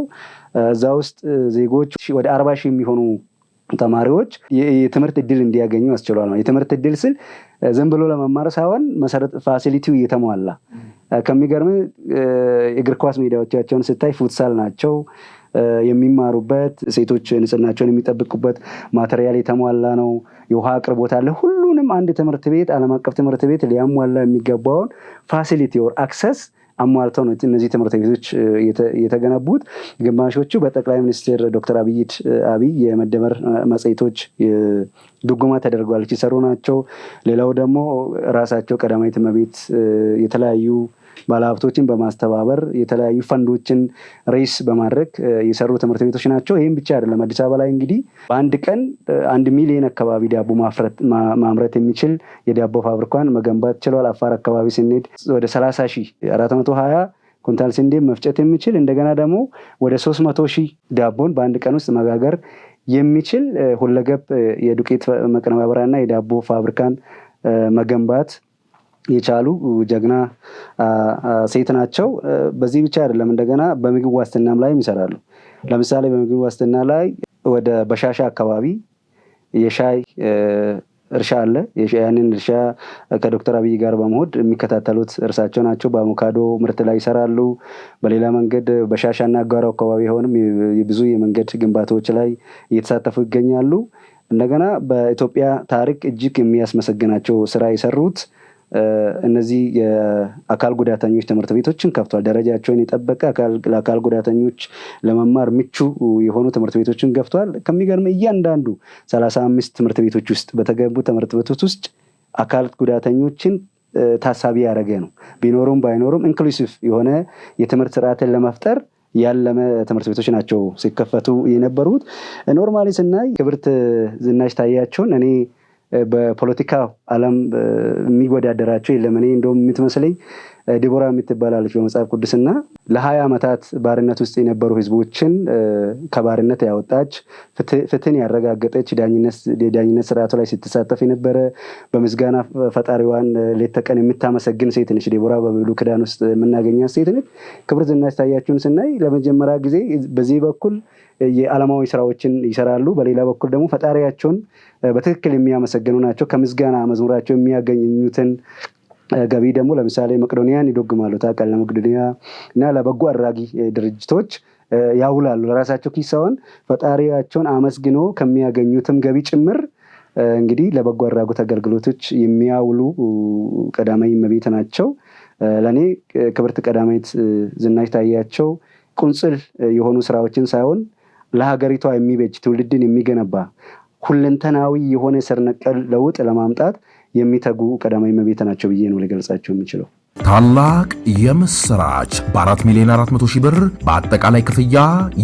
እዛ ውስጥ ዜጎች ወደ 40 ሺህ የሚሆኑ ተማሪዎች የትምህርት እድል እንዲያገኙ ያስችሏል። የትምህርት እድል ስል ዝም ብሎ ለመማር ሳይሆን መሰረት ፋሲሊቲው እየተሟላ ከሚገርም የእግር ኳስ ሜዳዎቻቸውን ስታይ ፉትሳል ናቸው የሚማሩበት፣ ሴቶች ንጽህናቸውን የሚጠብቁበት ማቴሪያል የተሟላ ነው። የውሃ አቅርቦት አለ። ሁሉንም አንድ ትምህርት ቤት ዓለም አቀፍ ትምህርት ቤት ሊያሟላ የሚገባውን ፋሲሊቲ ኦር አክሰስ አሟልተው ነው እነዚህ ትምህርት ቤቶች የተገነቡት። ግማሾቹ በጠቅላይ ሚኒስትር ዶክተር አብይ የመደመር መጽሔቶች ድጎማ ተደርጓል ሲሰሩ ናቸው። ሌላው ደግሞ ራሳቸው ቀዳማዊት እመቤት የተለያዩ ባለሀብቶችን በማስተባበር የተለያዩ ፈንዶችን ሬስ በማድረግ የሰሩ ትምህርት ቤቶች ናቸው። ይህም ብቻ አይደለም። አዲስ አበባ ላይ እንግዲህ በአንድ ቀን 1 ሚሊዮን አካባቢ ዳቦ ማምረት የሚችል የዳቦ ፋብሪካን መገንባት ችለዋል። አፋር አካባቢ ስንሄድ ወደ 30,420 ኩንታል ስንዴ መፍጨት የሚችል እንደገና ደግሞ ወደ 300,000 ዳቦን በአንድ ቀን ውስጥ መጋገር የሚችል ሁለገብ የዱቄት መቀነባበሪያና የዳቦ ፋብሪካን መገንባት የቻሉ ጀግና ሴት ናቸው። በዚህ ብቻ አይደለም፣ እንደገና በምግብ ዋስትናም ላይ ይሰራሉ። ለምሳሌ በምግብ ዋስትና ላይ ወደ በሻሻ አካባቢ የሻይ እርሻ አለ። ያንን እርሻ ከዶክተር አብይ ጋር በመሆን የሚከታተሉት እርሳቸው ናቸው። በአቮካዶ ምርት ላይ ይሰራሉ። በሌላ መንገድ በሻሻና አጋራው አካባቢ ሆንም ብዙ የመንገድ ግንባታዎች ላይ እየተሳተፉ ይገኛሉ። እንደገና በኢትዮጵያ ታሪክ እጅግ የሚያስመሰግናቸው ስራ የሰሩት እነዚህ የአካል ጉዳተኞች ትምህርት ቤቶችን ከፍቷል። ደረጃቸውን የጠበቀ ለአካል ጉዳተኞች ለመማር ምቹ የሆኑ ትምህርት ቤቶችን ገፍቷል። ከሚገርም እያንዳንዱ 35 ትምህርት ቤቶች ውስጥ በተገቡ ትምህርት ቤቶች ውስጥ አካል ጉዳተኞችን ታሳቢ ያደረገ ነው። ቢኖሩም ባይኖሩም ኢንክሉሲቭ የሆነ የትምህርት ስርዓትን ለመፍጠር ያለመ ትምህርት ቤቶች ናቸው ሲከፈቱ የነበሩት። ኖርማሊ ስናይ ክብርት ዝናሽ ታያቸውን እኔ በፖለቲካ ዓለም የሚወዳደራቸው የለም። እኔ እንደውም የምትመስለኝ ዲቦራ የምትባላለች በመጽሐፍ ቅዱስና ለ20 ዓመታት ባርነት ውስጥ የነበሩ ህዝቦችን ከባርነት ያወጣች፣ ፍትህን ያረጋገጠች፣ የዳኝነት ስርዓቱ ላይ ስትሳተፍ የነበረ በምስጋና ፈጣሪዋን ሌት ተቀን የምታመሰግን ሴት ነች። ዲቦራ በብሉይ ኪዳን ውስጥ የምናገኛት ሴት ነች። ክብርት ዝናሽ ታያቸውን ስናይ ለመጀመሪያ ጊዜ በዚህ በኩል የዓለማዊ ስራዎችን ይሰራሉ፣ በሌላ በኩል ደግሞ ፈጣሪያቸውን በትክክል የሚያመሰግኑ ናቸው። ከምስጋና መዝሙራቸው የሚያገኙትን ገቢ ደግሞ ለምሳሌ መቄዶንያን ይደግማሉ። ታውቃለህ፣ ለመቄዶንያ እና ለበጎ አድራጊ ድርጅቶች ያውላሉ። ለራሳቸው ኪስ ሳይሆን ፈጣሪያቸውን አመስግኖ ከሚያገኙትም ገቢ ጭምር እንግዲህ ለበጎ አድራጎት አገልግሎቶች የሚያውሉ ቀዳማዊ እመቤት ናቸው። ለእኔ ክብርት ቀዳማዊት ዝናሽ ታያቸው ቁንጽል የሆኑ ስራዎችን ሳይሆን ለሀገሪቷ የሚበጅ ትውልድን የሚገነባ ሁለንተናዊ የሆነ ስር ነቀል ለውጥ ለማምጣት የሚተጉ ቀዳማዊ እመቤት ናቸው ብዬ ነው ልገልጻቸው የምችለው። ታላቅ የምስራች! በ4,400,000 ብር በአጠቃላይ ክፍያ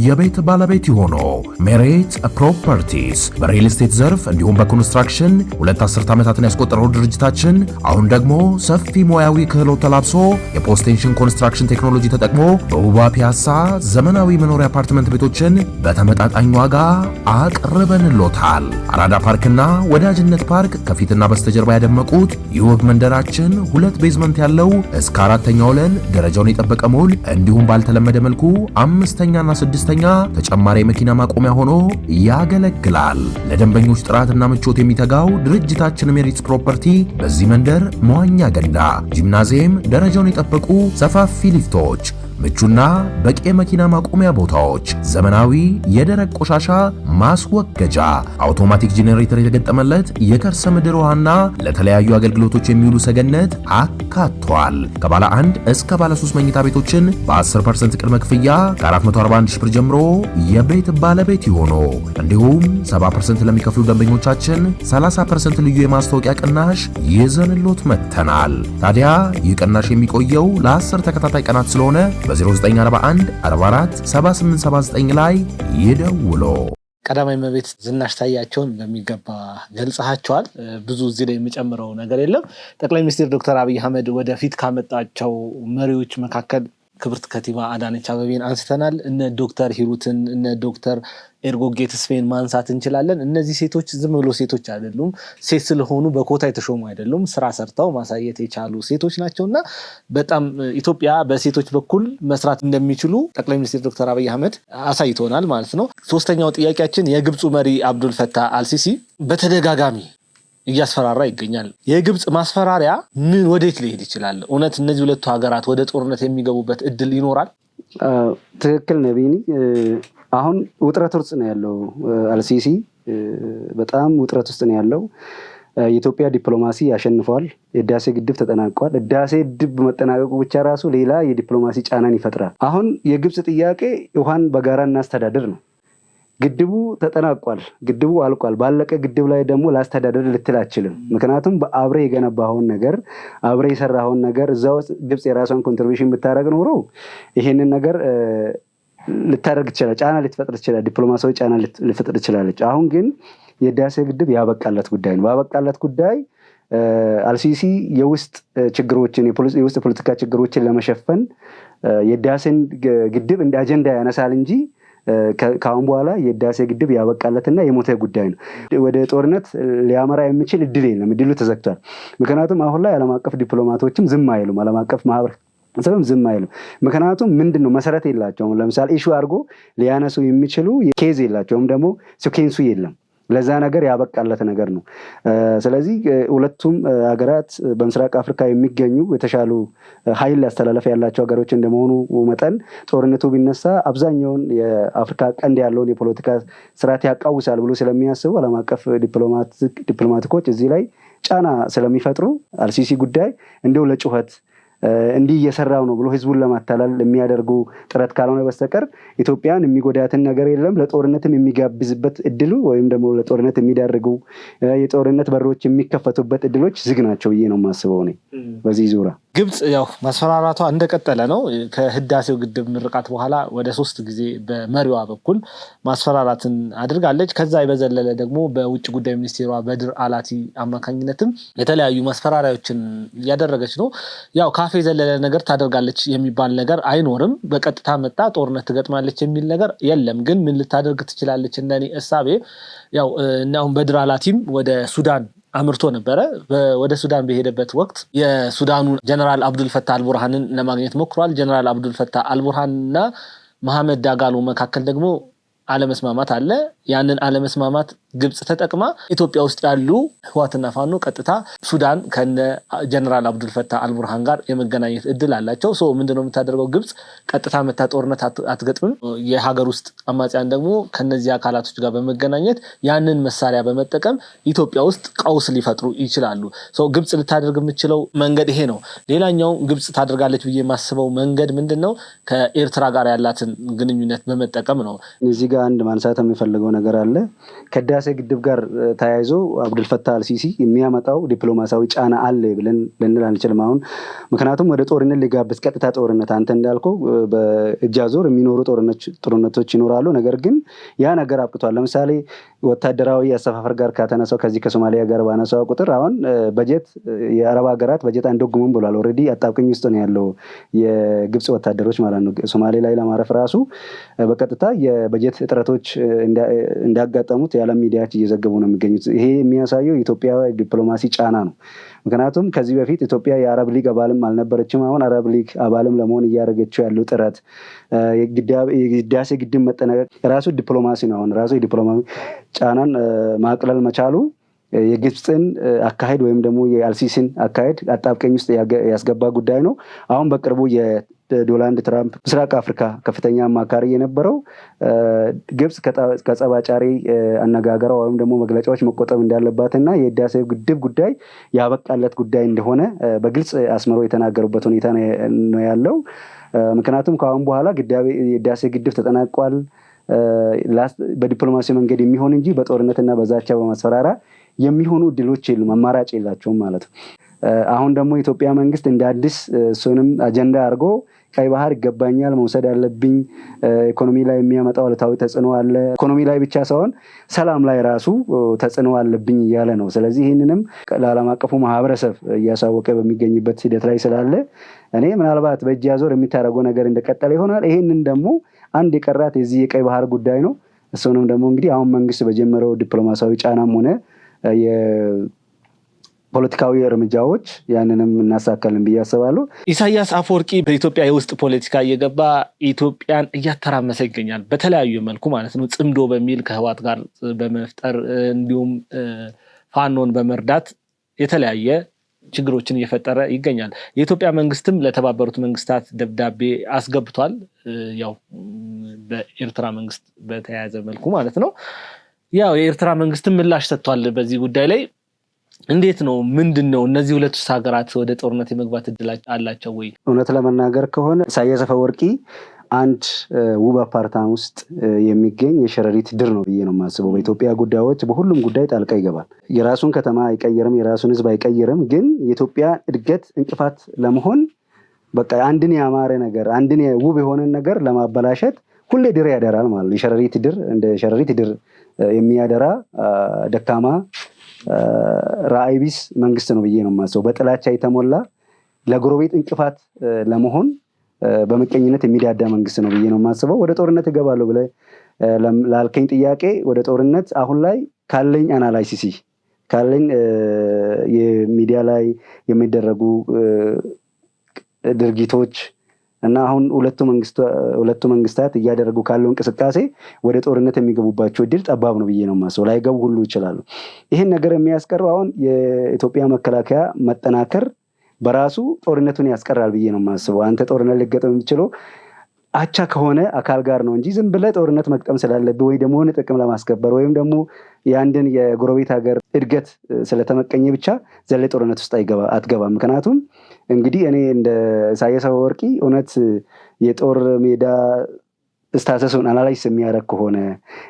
የቤት ባለቤት የሆኑ ሜሬት ፕሮፐርቲስ በሪል ስቴት ዘርፍ እንዲሁም በኮንስትራክሽን 2 አስርት ዓመታትን ያስቆጠረው ድርጅታችን አሁን ደግሞ ሰፊ ሙያዊ ክህሎት ተላብሶ የፖስቴንሽን ኮንስትራክሽን ቴክኖሎጂ ተጠቅሞ በውባ ፒያሳ ዘመናዊ መኖሪያ አፓርትመንት ቤቶችን በተመጣጣኝ ዋጋ አቅርበንሎታል። አራዳ ፓርክና ወዳጅነት ፓርክ ከፊትና በስተጀርባ ያደመቁት የውብ መንደራችን 2 ቤዝመንት ያለው እስከ 4ኛ ወለል ደረጃውን የጠበቀ ሞል እንዲሁም ባልተለመደ መልኩ 5ኛና 6ኛ ተጨማሪ የመኪና ማቆሚያ ሆኖ ያገለግላል። ለደንበኞች ጥራትና ምቾት የሚተጋው ድርጅታችን ሜሪትስ ፕሮፐርቲ በዚህ መንደር መዋኛ ገንዳ፣ ጂምናዚየም፣ ደረጃውን የጠበቁ ሰፋፊ ሊፍቶች፣ ምቹና በቂ የመኪና ማቆሚያ ቦታዎች፣ ዘመናዊ የደረቅ ቆሻሻ ማስወገጃ፣ አውቶማቲክ ጄኔሬተር የተገጠመለት የከርሰ ምድር ውሃና ለተለያዩ አገልግሎቶች የሚውሉ ሰገነት አካቷል። ከባለ 1 እስከ ባለ 3 መኝታ ቤቶችን በ10% ቅድመ ክፍያ ከ441 ሺህ ብር ጀምሮ የቤት ባለቤት ይሆኑ። እንዲሁም 70% ለሚከፍሉ ደንበኞቻችን 30% ልዩ የማስታወቂያ ቅናሽ ይዘንሎት መጥተናል። ታዲያ ይህ ቅናሽ የሚቆየው ለ10 ተከታታይ ቀናት ስለሆነ በ0941 44 7879 ላይ ይደውሉ። ቀዳማዊ እመቤት ዝናሽ ታያቸውን በሚገባ ገልጸሃቸዋል። ብዙ እዚህ ላይ የሚጨምረው ነገር የለም። ጠቅላይ ሚኒስትር ዶክተር አብይ አህመድ ወደፊት ካመጣቸው መሪዎች መካከል ክብርት ከንቲባ አዳነች አቤቤን አንስተናል። እነ ዶክተር ሂሩትን እነ ዶክተር ኤርጎጌ ተስፋዬን ማንሳት እንችላለን። እነዚህ ሴቶች ዝም ብሎ ሴቶች አይደሉም። ሴት ስለሆኑ በኮታ የተሾሙ አይደሉም። ስራ ሰርተው ማሳየት የቻሉ ሴቶች ናቸውና በጣም ኢትዮጵያ በሴቶች በኩል መስራት እንደሚችሉ ጠቅላይ ሚኒስትር ዶክተር አብይ አህመድ አሳይቶናል ማለት ነው። ሶስተኛው ጥያቄያችን የግብፁ መሪ አብዱል ፈታህ አልሲሲ በተደጋጋሚ እያስፈራራ ይገኛል። የግብፅ ማስፈራሪያ ምን ወዴት ሊሄድ ይችላል? እውነት እነዚህ ሁለቱ ሀገራት ወደ ጦርነት የሚገቡበት እድል ይኖራል? ትክክል ነቢኒ። አሁን ውጥረት ውስጥ ነው ያለው አልሲሲ፣ በጣም ውጥረት ውስጥ ነው ያለው። የኢትዮጵያ ዲፕሎማሲ ያሸንፈዋል። የህዳሴ ግድብ ተጠናቋል። ህዳሴ ግድብ መጠናቀቁ ብቻ ራሱ ሌላ የዲፕሎማሲ ጫናን ይፈጥራል። አሁን የግብፅ ጥያቄ ውሃን በጋራ እናስተዳደር ነው። ግድቡ ተጠናቋል። ግድቡ አልቋል። ባለቀ ግድብ ላይ ደግሞ ላስተዳደር ልትል አችልም። ምክንያቱም በአብሬ የገነባኸውን ነገር አብሬ የሰራኸውን ነገር እዛ ውስጥ ግብፅ የራሷን ኮንትሪቢሽን ብታደረግ ኖሮ ይሄንን ነገር ልታደርግ ትችላል። ጫና ልትፈጥር ትችላል። ዲፕሎማሲያዊ ጫና ልትፈጥር ትችላለች። አሁን ግን የህዳሴ ግድብ ያበቃለት ጉዳይ ነው። ባበቃለት ጉዳይ አልሲሲ የውስጥ ችግሮችን የውስጥ ፖለቲካ ችግሮችን ለመሸፈን የህዳሴን ግድብ እንደ አጀንዳ ያነሳል እንጂ ከአሁን በኋላ የህዳሴ ግድብ ያበቃለትና የሞተ ጉዳይ ነው። ወደ ጦርነት ሊያመራ የሚችል እድል የለም። እድሉ ተዘግቷል። ምክንያቱም አሁን ላይ ዓለም አቀፍ ዲፕሎማቶችም ዝም አይሉም። ዓለም አቀፍ ማህበረሰብም ዝም አይሉም። ምክንያቱም ምንድን ነው መሰረት የላቸውም። ለምሳሌ ኢሹ አድርጎ ሊያነሱ የሚችሉ ኬዝ የላቸውም፣ ደግሞ ሲኬንሱ የለም። ለዛ ነገር ያበቃለት ነገር ነው። ስለዚህ ሁለቱም ሀገራት በምስራቅ አፍሪካ የሚገኙ የተሻሉ ኃይል አስተላለፍ ያላቸው ሀገሮች እንደመሆኑ መጠን ጦርነቱ ቢነሳ አብዛኛውን የአፍሪካ ቀንድ ያለውን የፖለቲካ ስርዓት ያቃውሳል ብሎ ስለሚያስቡ ዓለም አቀፍ ዲፕሎማቲኮች እዚህ ላይ ጫና ስለሚፈጥሩ አልሲሲ ጉዳይ እንደው ለጩኸት እንዲህ እየሰራው ነው ብሎ ህዝቡን ለማታለል የሚያደርጉ ጥረት ካልሆነ በስተቀር ኢትዮጵያን የሚጎዳትን ነገር የለም። ለጦርነትም የሚጋብዝበት እድሉ ወይም ደግሞ ለጦርነት የሚዳርጉ የጦርነት በሮች የሚከፈቱበት እድሎች ዝግ ናቸው ብዬ ነው የማስበው እኔ በዚህ ዙሪያ። ግብፅ ያው ማስፈራራቷ እንደቀጠለ ነው። ከህዳሴው ግድብ ምርቃት በኋላ ወደ 3 ጊዜ በመሪዋ በኩል ማስፈራራትን አድርጋለች። ከዛ የበዘለለ ደግሞ በውጭ ጉዳይ ሚኒስቴሯ በድር አላቲ አማካኝነትም የተለያዩ ማስፈራሪያዎችን እያደረገች ነው። ያው ካፌ የዘለለ ነገር ታደርጋለች የሚባል ነገር አይኖርም። በቀጥታ መጣ ጦርነት ትገጥማለች የሚል ነገር የለም። ግን ምን ልታደርግ ትችላለች? እንደኔ እሳቤ ያው እናሁን በድር አላቲም ወደ ሱዳን አምርቶ ነበረ። ወደ ሱዳን በሄደበት ወቅት የሱዳኑ ጀነራል አብዱል ፈታህ አልቡርሃንን ለማግኘት ሞክሯል። ጀነራል አብዱል ፈታህ አልቡርሃን እና መሐመድ ዳጋሎ መካከል ደግሞ አለመስማማት አለ። ያንን አለመስማማት ግብፅ ተጠቅማ ኢትዮጵያ ውስጥ ያሉ ህዋትና ፋኖ ቀጥታ ሱዳን ከነ ጀነራል አብዱል ፈታህ አልቡርሃን ጋር የመገናኘት እድል አላቸው። ምንድነው የምታደርገው? ግብፅ ቀጥታ መታ ጦርነት አትገጥምም። የሀገር ውስጥ አማጽያን ደግሞ ከነዚህ አካላቶች ጋር በመገናኘት ያንን መሳሪያ በመጠቀም ኢትዮጵያ ውስጥ ቀውስ ሊፈጥሩ ይችላሉ። ግብፅ ልታደርግ የምችለው መንገድ ይሄ ነው። ሌላኛው ግብፅ ታደርጋለች ብዬ የማስበው መንገድ ምንድነው? ከኤርትራ ጋር ያላትን ግንኙነት በመጠቀም ነው። እዚህ ጋር አንድ ማንሳት የሚፈልገው ነገር አለ። ከህዳሴ ግድብ ጋር ተያይዞ አብዱል ፈታህ አልሲሲ የሚያመጣው ዲፕሎማሲያዊ ጫና አለ ብለን ልንል አንችልም አሁን። ምክንያቱም ወደ ጦርነት ሊጋብዝ ቀጥታ ጦርነት አንተ እንዳልከው በእጅ አዙር የሚኖሩ ጦርነቶች ይኖራሉ። ነገር ግን ያ ነገር አብቅቷል። ለምሳሌ ወታደራዊ አሰፋፈር ጋር ከተነሳው ከዚህ ከሶማሊያ ጋር ባነሳው ቁጥር አሁን በጀት የአረብ ሀገራት በጀት አንደጉሙም ብሏል። ኦልሬዲ አጣብቅኝ ውስጥ ነው ያለው የግብፅ ወታደሮች ማለት ነው። ሶማሌ ላይ ለማረፍ ራሱ በቀጥታ የበጀት እጥረቶች እንዳጋጠሙት የዓለም ሚዲያዎች እየዘገቡ ነው የሚገኙት። ይሄ የሚያሳየው የኢትዮጵያ ዲፕሎማሲ ጫና ነው። ምክንያቱም ከዚህ በፊት ኢትዮጵያ የአረብ ሊግ አባልም አልነበረችም። አሁን አረብ ሊግ አባልም ለመሆን እያደረገችው ያለው ጥረት የህዳሴ ግድብ መጠናቀቅ ራሱ ዲፕሎማሲ ነው። አሁን ራሱ የዲፕሎማሲ ጫናን ማቅለል መቻሉ የግብፅን አካሄድ ወይም ደግሞ የአልሲሲን አካሄድ አጣብቀኝ ውስጥ ያስገባ ጉዳይ ነው። አሁን በቅርቡ የዶናልድ ትራምፕ ምስራቅ አፍሪካ ከፍተኛ አማካሪ የነበረው ግብፅ ከጸባጫሪ አነጋገሯ ወይም ደግሞ መግለጫዎች መቆጠብ እንዳለባትና የህዳሴ ግድብ ጉዳይ ያበቃለት ጉዳይ እንደሆነ በግልጽ አስምሮ የተናገሩበት ሁኔታ ነው ያለው። ምክንያቱም ከአሁን በኋላ የህዳሴ ግድብ ተጠናቋል፣ በዲፕሎማሲ መንገድ የሚሆን እንጂ በጦርነትና በዛቻ በማስፈራራ የሚሆኑ እድሎች የሉም፣ አማራጭ የላቸውም ማለት ነው። አሁን ደግሞ የኢትዮጵያ መንግስት እንደ አዲስ እሱንም አጀንዳ አድርጎ ቀይ ባህር ይገባኛል መውሰድ አለብኝ፣ ኢኮኖሚ ላይ የሚያመጣው አሉታዊ ተጽዕኖ አለ፣ ኢኮኖሚ ላይ ብቻ ሳይሆን ሰላም ላይ ራሱ ተጽዕኖ አለብኝ እያለ ነው። ስለዚህ ይህንንም ለዓለም አቀፉ ማህበረሰብ እያሳወቀ በሚገኝበት ሂደት ላይ ስላለ እኔ ምናልባት በእጅ አዙር የሚታረገው ነገር እንደቀጠለ ይሆናል። ይህንን ደግሞ አንድ የቀራት የዚህ የቀይ ባህር ጉዳይ ነው። እሱንም ደግሞ እንግዲህ አሁን መንግስት በጀመረው ዲፕሎማሲያዊ ጫናም ሆነ የፖለቲካዊ እርምጃዎች ያንንም እናሳካልን ብዬ አስባለሁ። ኢሳያስ አፈወርቂ በኢትዮጵያ የውስጥ ፖለቲካ እየገባ ኢትዮጵያን እያተራመሰ ይገኛል። በተለያዩ መልኩ ማለት ነው። ጽምዶ በሚል ከህወሓት ጋር በመፍጠር እንዲሁም ፋኖን በመርዳት የተለያየ ችግሮችን እየፈጠረ ይገኛል። የኢትዮጵያ መንግስትም ለተባበሩት መንግስታት ደብዳቤ አስገብቷል። ያው በኤርትራ መንግስት በተያያዘ መልኩ ማለት ነው። ያው የኤርትራ መንግስትም ምላሽ ሰጥቷል በዚህ ጉዳይ ላይ። እንዴት ነው? ምንድነው? እነዚህ ሁለቱ ሀገራት ወደ ጦርነት የመግባት እድል አላቸው ወይ? እውነት ለመናገር ከሆነ ኢሳያስ አፈወርቂ አንድ ውብ አፓርታማ ውስጥ የሚገኝ የሸረሪት ድር ነው ብዬ ነው የማስበው። በኢትዮጵያ ጉዳዮች በሁሉም ጉዳይ ጣልቃ ይገባል። የራሱን ከተማ አይቀይርም፣ የራሱን ህዝብ አይቀይርም። ግን የኢትዮጵያ እድገት እንቅፋት ለመሆን በቃ አንድን ያማረ ነገር አንድን ውብ የሆነን ነገር ለማበላሸት ሁሌ ድር ያደራል ማለት ነው። የሸረሪት ድር እንደ ሸረሪት ድር የሚያደራ ደካማ ራዕይ ቢስ መንግስት ነው ብዬ ነው የማስበው። በጥላቻ የተሞላ ለጎረቤት እንቅፋት ለመሆን በመቀኝነት የሚዳዳ መንግስት ነው ብዬ ነው የማስበው። ወደ ጦርነት እገባለሁ ብለህ ላልከኝ ጥያቄ ወደ ጦርነት አሁን ላይ ካለኝ አናላይሲስ ካለኝ የሚዲያ ላይ የሚደረጉ ድርጊቶች እና አሁን ሁለቱ መንግስታት እያደረጉ ካለው እንቅስቃሴ ወደ ጦርነት የሚገቡባቸው እድል ጠባብ ነው ብዬ ነው የማስበው። ላይገቡ ሁሉ ይችላሉ። ይህን ነገር የሚያስቀረው አሁን የኢትዮጵያ መከላከያ መጠናከር በራሱ ጦርነቱን ያስቀራል ብዬ ነው የማስበው። አንተ ጦርነት ሊገጠም የሚችለው አቻ ከሆነ አካል ጋር ነው እንጂ ዝም ብለህ ጦርነት መቅጠም ስላለብህ ወይ ደግሞ ጥቅም ለማስከበር ወይም ደግሞ የአንድን የጎረቤት ሀገር እድገት ስለተመቀኘ ብቻ ዘለ ጦርነት ውስጥ አትገባም። ምክንያቱም እንግዲህ እኔ እንደ ኢሳያስ አፈወርቂ እውነት የጦር ሜዳ ስታተሱን አናላይዝ የሚያደርግ ከሆነ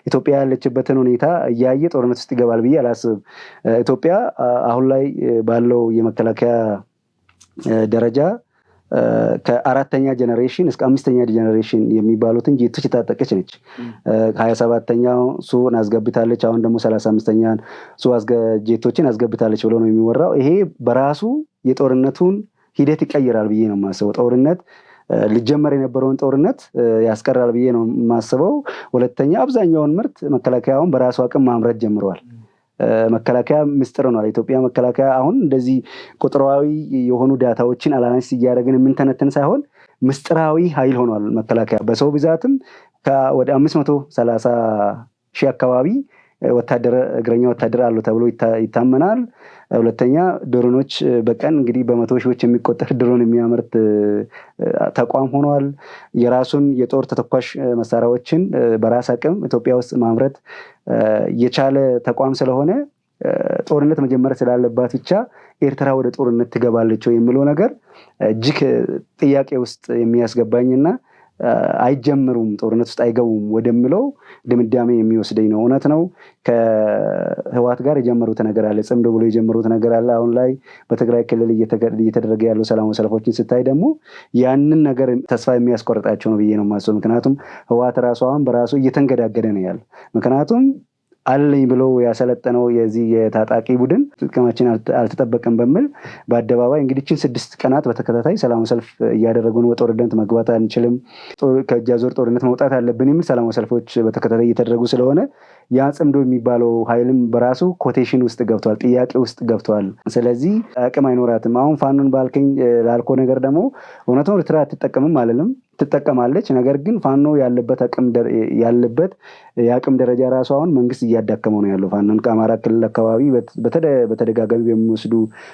ኢትዮጵያ ያለችበትን ሁኔታ እያየ ጦርነት ውስጥ ይገባል ብዬ አላስብም። ኢትዮጵያ አሁን ላይ ባለው የመከላከያ ደረጃ ከአራተኛ ጀነሬሽን እስከ አምስተኛ ጀነሬሽን የሚባሉትን ጄቶች የታጠቀች ነች። 27ኛው ሱን አስገብታለች። አሁን ደግሞ 35ኛ ሱ ጄቶችን አስገብታለች ብሎ ነው የሚወራው። ይሄ በራሱ የጦርነቱን ሂደት ይቀይራል ብዬ ነው የማስበው። ጦርነት ሊጀመር የነበረውን ጦርነት ያስቀራል ብዬ ነው የማስበው። ሁለተኛ አብዛኛውን ምርት መከላከያውን በራሱ አቅም ማምረት ጀምረዋል። መከላከያ ምስጥር ነው። ኢትዮጵያ መከላከያ አሁን እንደዚህ ቁጥራዊ የሆኑ ዳታዎችን አናላይዝ እያደረግን የምንተነትን ሳይሆን ምስጥራዊ ኃይል ሆኗል። መከላከያ በሰው ብዛትም ወደ 530,000 አካባቢ እግረኛ ወታደር አሉ ተብሎ ይታመናል። ሁለተኛ ድሮኖች በቀን እንግዲህ በመቶ ሺዎች የሚቆጠር ድሮን የሚያመርት ተቋም ሆኗል። የራሱን የጦር ተተኳሽ መሳሪያዎችን በራስ አቅም ኢትዮጵያ ውስጥ ማምረት የቻለ ተቋም ስለሆነ ጦርነት መጀመር ስላለባት ብቻ ኤርትራ ወደ ጦርነት ትገባለች የሚለው ነገር እጅግ ጥያቄ ውስጥ የሚያስገባኝና አይጀምሩም ጦርነት ውስጥ አይገቡም ወደምለው ድምዳሜ የሚወስደኝ ነው። እውነት ነው ከህወሓት ጋር የጀመሩት ነገር አለ፣ ጽምዶ ብሎ የጀመሩት ነገር አለ። አሁን ላይ በትግራይ ክልል እየተደረገ ያለው ሰላማዊ ሰልፎችን ስታይ ደግሞ ያንን ነገር ተስፋ የሚያስቆርጣቸው ነው ብዬ ነው የማስበው። ምክንያቱም ህወሓት ራሱ አሁን በራሱ እየተንገዳገደ ነው ያለው። ምክንያቱም አለኝ ብሎ ያሰለጠነው የዚህ የታጣቂ ቡድን ጥቅማችን አልተጠበቀም በሚል በአደባባይ እንግዲህ 6 ቀናት በተከታታይ ሰላማዊ ሰልፍ እያደረጉ ነው። ጦርነት መግባት አንችልም፣ ከእጅ አዙር ጦርነት መውጣት አለብን የሚል ሰላማዊ ሰልፎች በተከታታይ እየተደረጉ ስለሆነ ያ ጽምዶ የሚባለው ኃይልም በራሱ ኮቴሽን ውስጥ ገብቷል፣ ጥያቄ ውስጥ ገብቷል። ስለዚህ አቅም አይኖራትም። አሁን ፋኖን ባልከኝ ላልኮ ነገር ደግሞ እውነቱን ኤርትራ አትጠቀምም አለልም፣ ትጠቀማለች። ነገር ግን ፋኖ ያለበት የአቅም ደረጃ ራሱ አሁን መንግስት እያዳከመው ነው ያለው። ፋኖን ከአማራ ክልል አካባቢ በተደጋጋሚ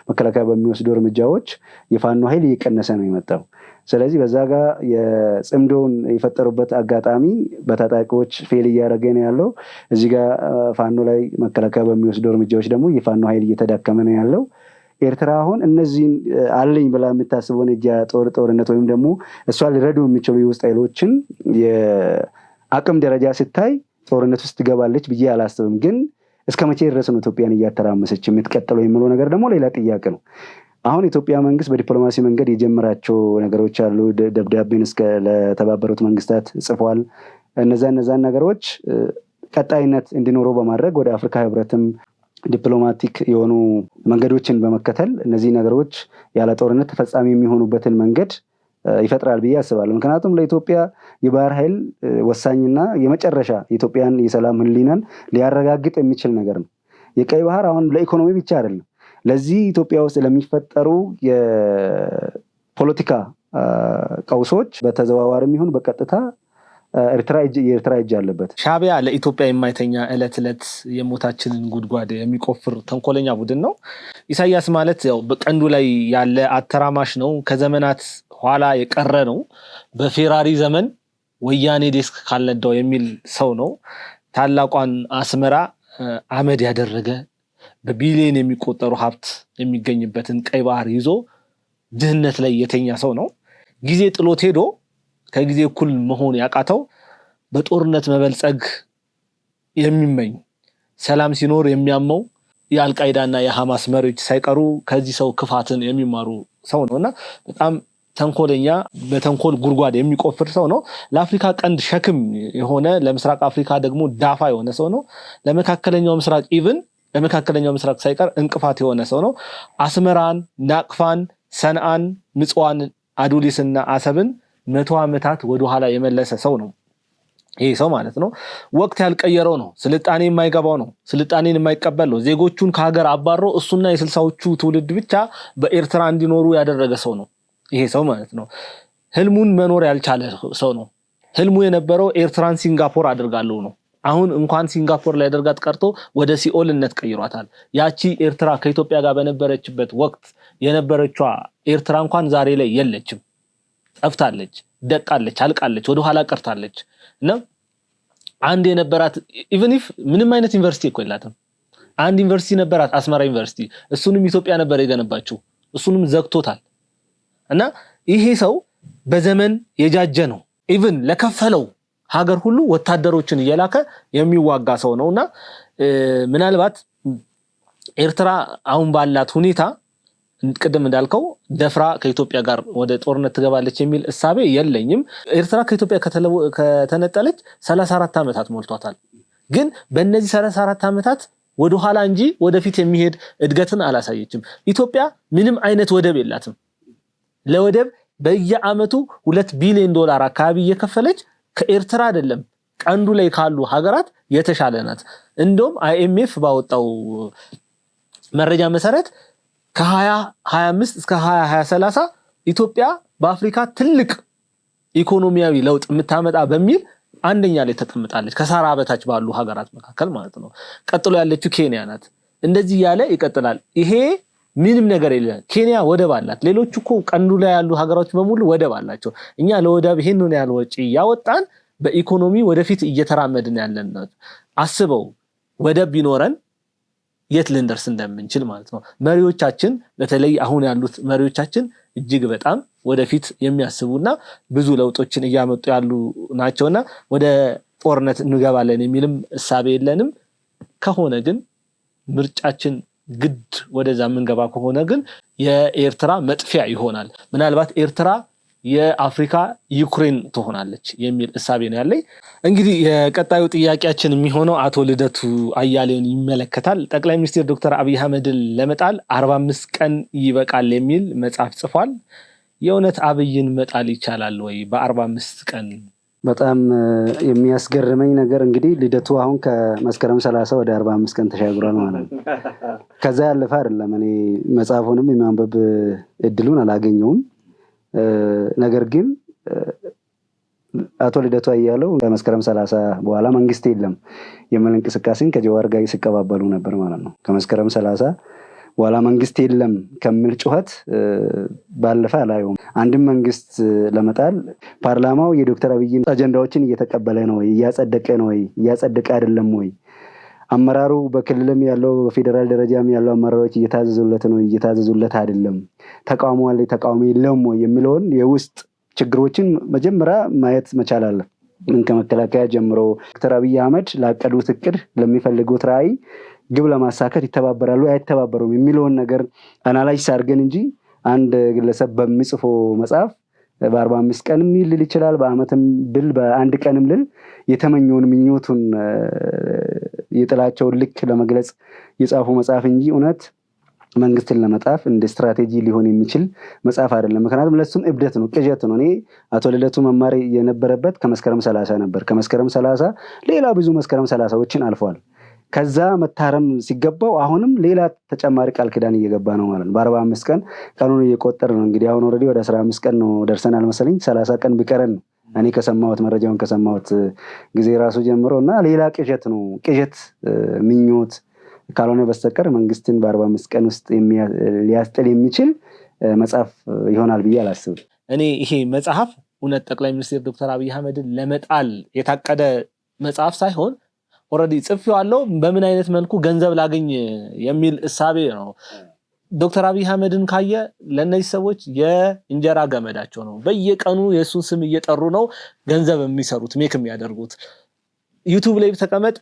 መከላከያ በሚወስዱ እርምጃዎች የፋኖ ኃይል እየቀነሰ ነው የመጣው። ስለዚህ በዛ ጋር የጽምዶን የፈጠሩበት አጋጣሚ በታጣቂዎች ፌል እያደረገ ነው ያለው። እዚህ ጋር ፋኖ ላይ መከላከያ በሚወስዱ እርምጃዎች ደግሞ የፋኖ ኃይል እየተዳከመ ነው ያለው። ኤርትራ አሁን እነዚህን አለኝ ብላ የምታስበውን እጅ ጦርነት ወይም ደግሞ እሷ ሊረዱ የሚችሉ የውስጥ ኃይሎችን የአቅም ደረጃ ስታይ ጦርነት ውስጥ ትገባለች ብዬ አላስብም። ግን እስከ መቼ ድረስ ነው ኢትዮጵያን እያተራመሰች የምትቀጥለው የሚለው ነገር ደግሞ ሌላ ጥያቄ ነው። አሁን ኢትዮጵያ መንግስት በዲፕሎማሲ መንገድ የጀመራቸው ነገሮች አሉ። ደብዳቤን ለተባበሩት መንግስታት ጽፏል። እነዛን ነገሮች ቀጣይነት እንዲኖረው በማድረግ ወደ አፍሪካ ህብረትም ዲፕሎማቲክ የሆኑ መንገዶችን በመከተል እነዚህ ነገሮች ያለ ጦርነት ተፈጻሚ የሚሆኑበትን መንገድ ይፈጥራል ብዬ አስባለሁ። ምክንያቱም ለኢትዮጵያ የባህር ኃይል ወሳኝና የመጨረሻ የኢትዮጵያን የሰላም ህሊናን ሊያረጋግጥ የሚችል ነገር ነው። የቀይ ባህር አሁን ለኢኮኖሚ ብቻ አይደለም፣ ለዚህ ኢትዮጵያ ውስጥ ለሚፈጠሩ የፖለቲካ ቀውሶች በተዘዋዋሪም ይሁን በቀጥታ የኤርትራ እጅ አለበት። ሻዕቢያ ለኢትዮጵያ የማይተኛ ዕለት ዕለት የሞታችንን ጉድጓድ የሚቆፍር ተንኮለኛ ቡድን ነው። ኢሳያስ ማለት ያው በቀንዱ ላይ ያለ አተራማሽ ነው። ከዘመናት ኋላ የቀረ ነው። በፌራሪ ዘመን ወያኔ ዴስክ ካልነዳው የሚል ሰው ነው። ታላቋን አስመራ አመድ ያደረገ በቢሊዮን የሚቆጠሩ ሀብት የሚገኝበትን ቀይ ባህር ይዞ ድህነት ላይ የተኛ ሰው ነው። ጊዜ ጥሎት ሄዶ ከጊዜ እኩል መሆን ያቃተው በጦርነት መበልጸግ የሚመኝ ሰላም ሲኖር የሚያመው የአልቃይዳና የሐማስ መሪዎች ሳይቀሩ ከዚህ ሰው ክፋትን የሚማሩ ሰው ነውና በጣም ተንኮለኛ፣ በተንኮል ጉድጓድ የሚቆፍር ሰው ነው። ለአፍሪካ ቀንድ ሸክም የሆነ ለምስራቅ አፍሪካ ደግሞ ዳፋ የሆነ ሰው ነው። ለመካከለኛው ምስራቅ ሳይቀር እንቅፋት የሆነ ሰው ነው። አስመራን፣ ናቅፋን፣ ሰንአን፣ ምጽዋን፣ አዱሊስና አሰብን 100 ዓመታት ወደ ኋላ የመለሰ ሰው ነው። ይሄ ሰው ማለት ነው ወቅት ያልቀየረው ነው። ስልጣኔ የማይገባው ነው። ስልጣኔን የማይቀበል ነው። ዜጎቹን ከሀገር አባሮ እሱና የ60ዎቹ ትውልድ ብቻ በኤርትራ እንዲኖሩ ያደረገ ሰው ነው። ይሄ ሰው ማለት ነው ህልሙን መኖር ያልቻለ ሰው ነው። ህልሙ የነበረው ኤርትራን ሲንጋፖር አድርጋለሁ ነው። አሁን እንኳን ሲንጋፖር ላይ ያደርጋት ቀርቶ ወደ ሲኦልነት ቀይሯታል። ያቺ ኤርትራ ከኢትዮጵያ ጋር በነበረችበት ወቅት የነበረችዋ ኤርትራ እንኳን ዛሬ ላይ የለችም። ጠፍታለች፣ ደቃለች፣ አልቃለች፣ ወደ ኋላ ቀርታለች። እና አንድ የነበራት ኢቭን ኢፍ ምንም አይነት ዩኒቨርሲቲ እኮ የላትም። አንድ ዩኒቨርሲቲ ነበራት፣ አስመራ ዩኒቨርሲቲ። እሱንም ኢትዮጵያ ነበር የገነባችው። እሱንም ዘግቶታል። እና ይሄ ሰው በዘመን የጃጀ ነው። ኢቭን ለከፈለው ሀገር ሁሉ ወታደሮችን እየላከ የሚዋጋ ሰው ነውና ምናልባት ኤርትራ አሁን ባላት ሁኔታ ቅድም እንዳልከው ደፍራ ከኢትዮጵያ ጋር ወደ ጦርነት ትገባለች የሚል እሳቤ የለኝም። ኤርትራ ከኢትዮጵያ ከተነጠለች 34 ዓመታት ሞልቷታል። ግን በእነዚህ 34 ዓመታት ወደ ኋላ እንጂ ወደፊት የሚሄድ እድገትን አላሳየችም። ኢትዮጵያ ምንም አይነት ወደብ የላትም። ለወደብ በየአመቱ $2 ቢሊዮን አካባቢ እየከፈለች ከኤርትራ አይደለም ቀንዱ ላይ ካሉ ሀገራት የተሻለ ናት። እንደውም IMF ባወጣው መረጃ መሰረት ከ2025 እስከ 2030 ኢትዮጵያ በአፍሪካ ትልቅ ኢኮኖሚያዊ ለውጥ የምታመጣ በሚል አንደኛ ላይ ተቀምጣለች፣ ከሳራ በታች ባሉ ሀገራት መካከል ማለት ነው። ቀጥሎ ያለችው ኬንያ ናት። እንደዚህ ያለ ይቀጥላል። ይሄ ምንም ነገር የለም። ኬንያ ወደብ አላት። ሌሎች እኮ ቀንዱ ላይ ያሉ ሀገሮች በሙሉ ወደብ አላቸው። እኛ ለወደብ ይሄንን ያህል ወጪ ያወጣን በኢኮኖሚ ወደፊት እየተራመድን ያለን ነው። አስበው ወደብ ቢኖረን የት ልንደርስ እንደምንችል ማለት ነው። መሪዎቻችን በተለይ አሁን ያሉት መሪዎቻችን እጅግ በጣም ወደፊት የሚያስቡና ብዙ ለውጦችን እያመጡ ያሉ ናቸውና ወደ ጦርነት እንገባለን የሚልም እሳቤ የለንም። ከሆነ ግን ምርጫችን ግድ ወደዛ የምንገባ ከሆነ ግን የኤርትራ መጥፊያ ይሆናል። ምናልባት ኤርትራ የአፍሪካ ዩክሬን ትሆናለች የሚል እሳቤ ነው ያለኝ። እንግዲህ የቀጣዩ ጥያቄያችን የሚሆነው አቶ ልደቱ አያሌውን ይመለከታል። ጠቅላይ ሚኒስትር ዶክተር አብይ አህመድን ለመጣል 45 ቀን ይበቃል የሚል መጽሐፍ ጽፏል። የእውነት አብይን መጣል ይቻላል ወይ በ45 ቀን? በጣም የሚያስገርመኝ ነገር እንግዲህ ልደቱ አሁን ከመስከረም 30 ወደ 45 ቀን ተሻግሯል ማለት ነው። ከዛ ያለፈ አይደለም። እኔ መጽሐፉንም የማንበብ እድሉን አላገኘውም። ነገር ግን አቶ ልደቱ አያሌው ከመስከረም 30 በኋላ መንግስት የለም የሚል እንቅስቃሴን ከጀዋር ጋር ሲቀባበሉ ነበር ማለት ነው። ከመስከረም 30 በኋላ መንግስት የለም ከሚል ጩኸት ባለፈ አላየውም። አንድም መንግስት ለመጣል ፓርላማው የዶክተር አብይን አጀንዳዎችን እየተቀበለ ነው ወይ? እያጸደቀ ነው ወይ? እያጸደቀ አይደለም ወይ? አመራሩ በክልልም ያለው በፌዴራል ደረጃም ያለው አመራሮች እየታዘዙለት ነው? እየታዘዙለት አይደለም? ተቃውሞ አለ ተቃውሞ የለም ወይ የሚለውን የውስጥ ችግሮችን መጀመሪያ ማየት መቻል አለ። ምን ከመከላከያ ጀምሮ ዶክተር አብይ አህመድ ላቀዱት እቅድ ለሚፈልጉት ራዕይ ግብ ለማሳካት ይተባበራሉ አይተባበሩም የሚለውን ነገር አናላይዝ አድርገን እንጂ አንድ ግለሰብ በሚጽፈው መጽሐፍ በ45 ቀንም ሊል ይችላል፣ በአመትም ብል በአንድ ቀንም ልል የተመኘውን ምኞቱን የጥላቸውን ልክ ለመግለጽ የጻፉ መጽሐፍ እንጂ እውነት መንግስትን ለመጣፍ እንደ ስትራቴጂ ሊሆን የሚችል መጽሐፍ አይደለም። ምክንያቱም ለሱም እብደት ነው፣ ቅዠት ነው። እኔ አቶ ልደቱ መማር የነበረበት ከመስከረም 30 ነበር። ከመስከረም 30 ሌላ ብዙ መስከረም 30ዎችን አልፏል። ከዛ መታረም ሲገባው አሁንም ሌላ ተጨማሪ ቃል ኪዳን እየገባ ነው ማለት ነው። በ45 ቀን ቀኑን እየቆጠር ነው እንግዲህ አሁን ኦልሬዲ ወደ 15 ቀን ነው ደርሰናል መሰለኝ። 30 ቀን ቢቀረን ነው እኔ ከሰማሁት መረጃውን ከሰማሁት ጊዜ ራሱ ጀምሮ እና ሌላ ቅዠት ነው። ቅዠት ምኞት ካልሆነ በስተቀር መንግስትን በ45 ቀን ውስጥ ሊያስጥል የሚችል መጽሐፍ ይሆናል ብዬ አላስብም። እኔ ይሄ መጽሐፍ እውነት ጠቅላይ ሚኒስትር ዶክተር አብይ አህመድን ለመጣል የታቀደ መጽሐፍ ሳይሆን ኦልሬዲ ጽፌዋለሁ በምን አይነት መልኩ ገንዘብ ላገኝ የሚል እሳቤ ነው። ዶክተር አብይ አህመድን ካየ ለነዚህ ሰዎች የእንጀራ ገመዳቸው ነው። በየቀኑ የሱን ስም እየጠሩ ነው ገንዘብ የሚሰሩት ሜክ የሚያደርጉት። ዩቲዩብ ላይ ተቀመጥ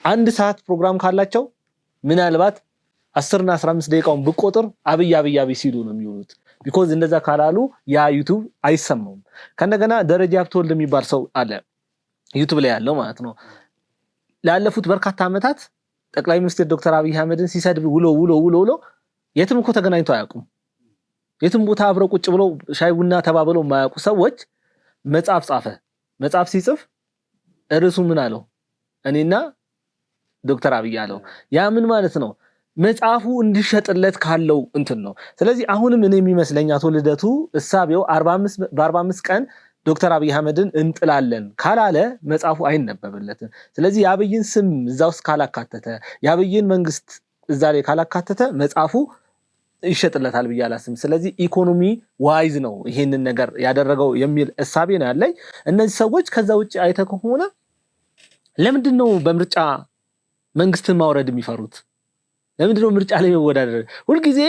1 ሰዓት ፕሮግራም ካላቸው ምናልባት 10 እና 15 ደቂቃውን ብቆጥር አብይ አብይ አብይ ሲሉ ነው የሚውሉት። ቢኮዝ እንደዛ ካላሉ ያ ዩቲዩብ አይሰማውም። ከነገና ደረጃ ሀብተወልድ የሚባል ሰው አለ ዩቲዩብ ላይ ያለው ማለት ነው። ላለፉት በርካታ ዓመታት ጠቅላይ ሚኒስትር ዶክተር አብይ አህመድን ሲሰድብ ውሎ የትም እኮ ተገናኝተው አያውቁም። የትም ቦታ አብረው ቁጭ ብለው ሻይ ቡና ተባብለው የማያውቁ ሰዎች መጽሐፍ ጻፈ። መጽሐፍ ሲጽፍ ርዕሱ ምን አለው? እኔና ዶክተር አብይ አለው። ያ ምን ማለት ነው? መጽሐፉ እንዲሸጥለት ካለው እንትን ነው። ስለዚህ አሁንም እኔ የሚመስለኝ አቶ ልደቱ እሳቤው በ45 ቀን ዶክተር አብይ አህመድን እንጥላለን ካላለ መጽሐፉ አይነበብለትም። ስለዚህ የአብይን ስም እዛ ውስጥ ካላካተተ የአብይን መንግስት እዛ ላይ ካላካተተ መጽሐፉ ይሸጥለታል ብዬ አላስብም። ስለዚህ ኢኮኖሚ ዋይዝ ነው ይሄንን ነገር ያደረገው የሚል እሳቤ ነው ያለኝ። እነዚህ ሰዎች ከዛ ውጭ አይተ ከሆነ ለምንድን ነው በምርጫ መንግስትን ማውረድ የሚፈሩት? ለምንድን ነው ምርጫ ላይ መወዳደር? ሁልጊዜ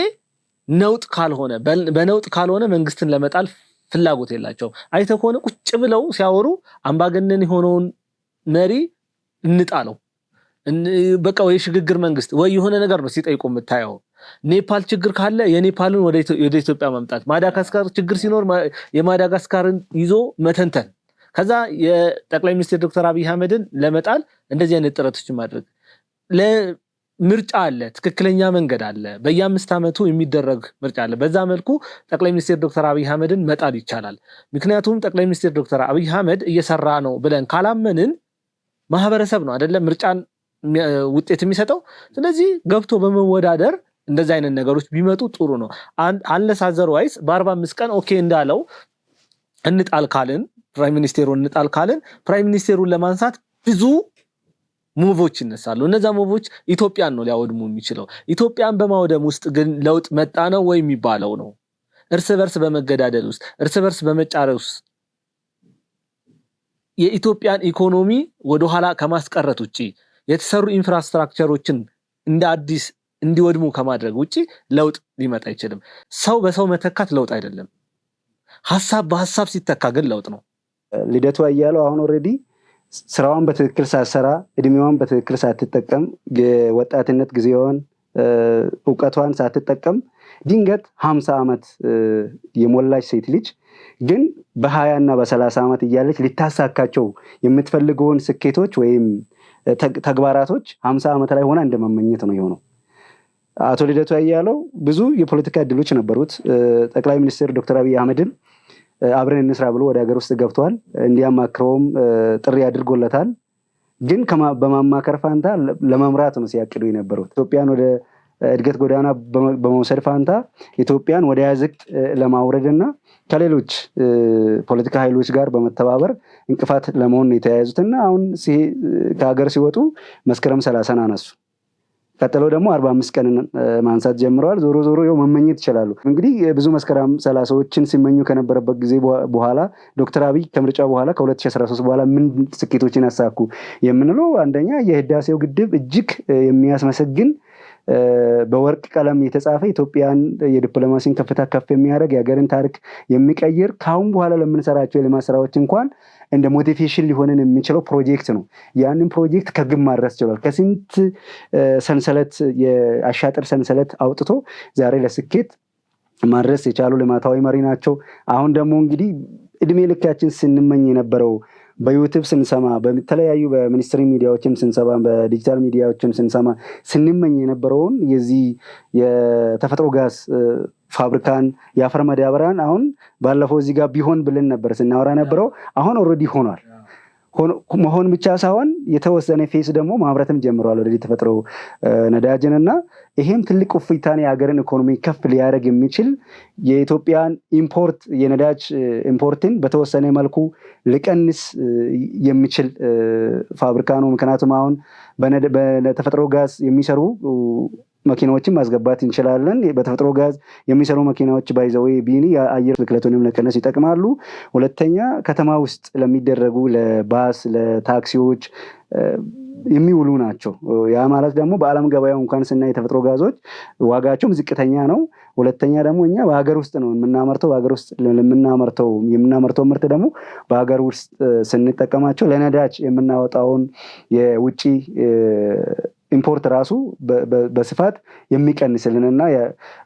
ነውጥ ካልሆነ በነውጥ ካልሆነ መንግስትን ለመጣል ፍላጎት የላቸው። አይተ ከሆነ ቁጭ ብለው ሲያወሩ አምባገነን የሆነውን መሪ እንጣለው በቃ ወይ ሽግግር መንግስት ወይ የሆነ ነገር ነው ሲጠይቁ የምታየው። ኔፓል ችግር ካለ የኔፓልን ወደ ኢትዮጵያ ማምጣት፣ ማዳጋስካር ችግር ሲኖር የማዳጋስካርን ይዞ መተንተን፣ ከዛ የጠቅላይ ሚኒስትር ዶክተር አብይ አህመድን ለመጣል እንደዚህ አይነት ጥረቶችን ማድረግ። ምርጫ አለ፣ ትክክለኛ መንገድ አለ፣ በየ5 ዓመቱ የሚደረግ ምርጫ አለ። በዛ መልኩ ጠቅላይ ሚኒስትር ዶክተር አብይ አህመድን መጣል ይቻላል። ምክንያቱም ጠቅላይ ሚኒስትር ዶክተር አብይ አህመድ እየሰራ ነው ብለን ካላመንን ማህበረሰብ ነው አይደለም ምርጫን ውጤት የሚሰጠው። ስለዚህ ገብቶ በመወዳደር እንደዚህ አይነት ነገሮች ቢመጡ ጥሩ ነው። አንለስ አዘርዋይስ በ45 ቀን ኦኬ እንዳለው እንጣል ካልን ፕራይም ሚኒስቴሩን እንጣል ካልን ፕራይም ሚኒስቴሩን ለማንሳት ብዙ ሙቮች ይነሳሉ። እነዛ ሙቮች ኢትዮጵያን ነው ሊያወድሙ የሚችለው። ኢትዮጵያን በማውደም ውስጥ ግን ለውጥ መጣ ነው ወይ የሚባለው ነው። እርስ በርስ በመገዳደል ውስጥ እርስ በርስ በመጫረስ ውስጥ የኢትዮጵያን ኢኮኖሚ ወደ ኋላ ከማስቀረት ውጪ የተሰሩ ኢንፍራስትራክቸሮችን እንደ አዲስ እንዲወድሙ ከማድረግ ውጪ ለውጥ ሊመጣ አይችልም። ሰው በሰው መተካት ለውጥ አይደለም። ሐሳብ በሐሳብ ሲተካ ግን ለውጥ ነው። ልደቱ አያሌው አሁን ኦሬዲ ስራዋን በትክክል ሳትሰራ እድሜዋን በትክክል ሳትጠቀም የወጣትነት ጊዜዋን ዕውቀቷን ሳትጠቀም ድንገት 50 ዓመት የሞላች ሴት ልጅ ግን በ20 እና በ30 ዓመት እያለች ልታሳካቸው የምትፈልገውን ስኬቶች ወይም ተግባራቶች 50 ዓመት ላይ ሆና እንደመመኘት ነው የሆነው። አቶ ልደቱ አያሌው ብዙ የፖለቲካ እድሎች ነበሩት። ጠቅላይ ሚኒስትር ዶክተር አብይ አህመድን አብረን እንስራ ብሎ ወደ ሀገር ውስጥ ገብቷል። እንዲያማክረውም ጥሪ አድርጎለታል። ግን በማማከር ፋንታ ለመምራት ነው ሲያቅዱ የነበሩት። ኢትዮጵያን ወደ እድገት ጎዳና በመውሰድ ፋንታ ኢትዮጵያን ወደ ያዝቅት ለማውረድ እና ከሌሎች ፖለቲካ ኃይሎች ጋር በመተባበር እንቅፋት ለመሆን የተያያዙት እና አሁን ከሀገር ሲወጡ መስከረም 30 አነሱ። ቀጥለው ደግሞ 45 ቀን ማንሳት ጀምረዋል። ዞሮ ዞሮ ይኸው መመኘት ይችላሉ። እንግዲህ ብዙ መስከረም 30ዎችን ሲመኙ ከነበረበት ጊዜ በኋላ ዶክተር አብይ ከምርጫ በኋላ ከ2013 በኋላ ምን ስኬቶችን ያሳኩ የምንለው አንደኛ የህዳሴው ግድብ እጅግ የሚያስመሰግን በወርቅ ቀለም የተጻፈ ኢትዮጵያን የዲፕሎማሲን ከፍታ ከፍ የሚያደርግ የሀገርን ታሪክ የሚቀይር ካሁን በኋላ ለምንሰራቸው የልማት ስራዎች እንኳን እንደ ሞቲቬሽን ሊሆንን የሚችለው ፕሮጀክት ነው። ያንን ፕሮጀክት ከግብ ማድረስ ችሏል። ከስንት ሰንሰለት የአሻጥር ሰንሰለት አውጥቶ ዛሬ ለስኬት ማድረስ የቻሉ ልማታዊ መሪ ናቸው። አሁን ደግሞ እንግዲህ እድሜ ልካችን ስንመኝ የነበረው በዩቲዩብ ስንሰማ በተለያዩ በሚኒስትሪ ሚዲያዎችም ስንሰማ በዲጂታል ሚዲያዎችም ስንሰማ ስንመኝ የነበረውን የዚህ የተፈጥሮ ጋዝ ፋብሪካን የአፈር ማዳበሪያን አሁን ባለፈው እዚህ ጋር ቢሆን ብለን ነበር ስናወራ ነበረው። አሁን ኦልሬዲ ሆኗል። መሆን ብቻ ሳይሆን የተወሰነ ፌስ ደግሞ ማምረትም ጀምረዋል ወደ ተፈጥሮ ነዳጅን እና ይሄም ትልቅ እፎይታን የሀገርን ኢኮኖሚ ከፍ ሊያደርግ የሚችል የኢትዮጵያን ኢምፖርት የነዳጅ ኢምፖርትን በተወሰነ መልኩ ሊቀንስ የሚችል ፋብሪካ ነው። ምክንያቱም አሁን በተፈጥሮ ጋዝ የሚሰሩ መኪናዎችን ማስገባት እንችላለን። በተፈጥሮ ጋዝ የሚሰሩ መኪናዎች ባይዘው ቢኒ የአየር ብክለቱንም ለቀነስ ይጠቅማሉ። ሁለተኛ ከተማ ውስጥ ለሚደረጉ ለባስ ለታክሲዎች የሚውሉ ናቸው። ያ ማለት ደግሞ በአለም ገበያው እንኳን ስናይ የተፈጥሮ ጋዞች ዋጋቸውም ዝቅተኛ ነው። ሁለተኛ ደግሞ እኛ በሀገር ውስጥ ነው የምናመርተው። በሀገር ውስጥ የምናመርተው ምርት ደግሞ በሀገር ውስጥ ስንጠቀማቸው ለነዳጅ የምናወጣውን የውጪ ኢምፖርት ራሱ በስፋት የሚቀንስልንና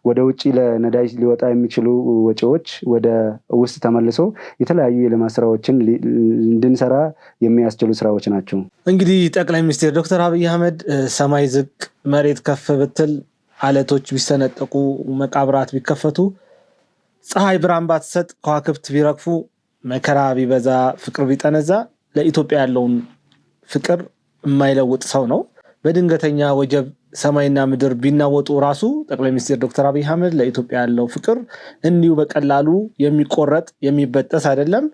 ወደ ውጪ ለነዳጅ ሊወጣ የሚችሉ ወጪዎች ወደ ውስጥ ተመልሰው የተለያዩ የልማት ስራዎችን እንድንሰራ የሚያስችሉ ስራዎች ናቸው። እንግዲህ ጠቅላይ ሚኒስትር ዶክተር አብይ አህመድ ሰማይ ዝቅ መሬት ከፍ ብትል አለቶች ቢሰነጠቁ መቃብራት ቢከፈቱ ፀሐይ ብርሃን ባትሰጥ ከዋክብት ቢረግፉ መከራ ቢበዛ ፍቅር ቢጠነዛ ለኢትዮጵያ ያለውን ፍቅር የማይለውጥ ሰው ነው። በድንገተኛ ወጀብ ሰማይና ምድር ቢናወጡ ራሱ ጠቅላይ ሚኒስትር ዶክተር አብይ አህመድ ለኢትዮጵያ ያለው ፍቅር እንዲሁ በቀላሉ የሚቆረጥ የሚበጠስ አይደለም።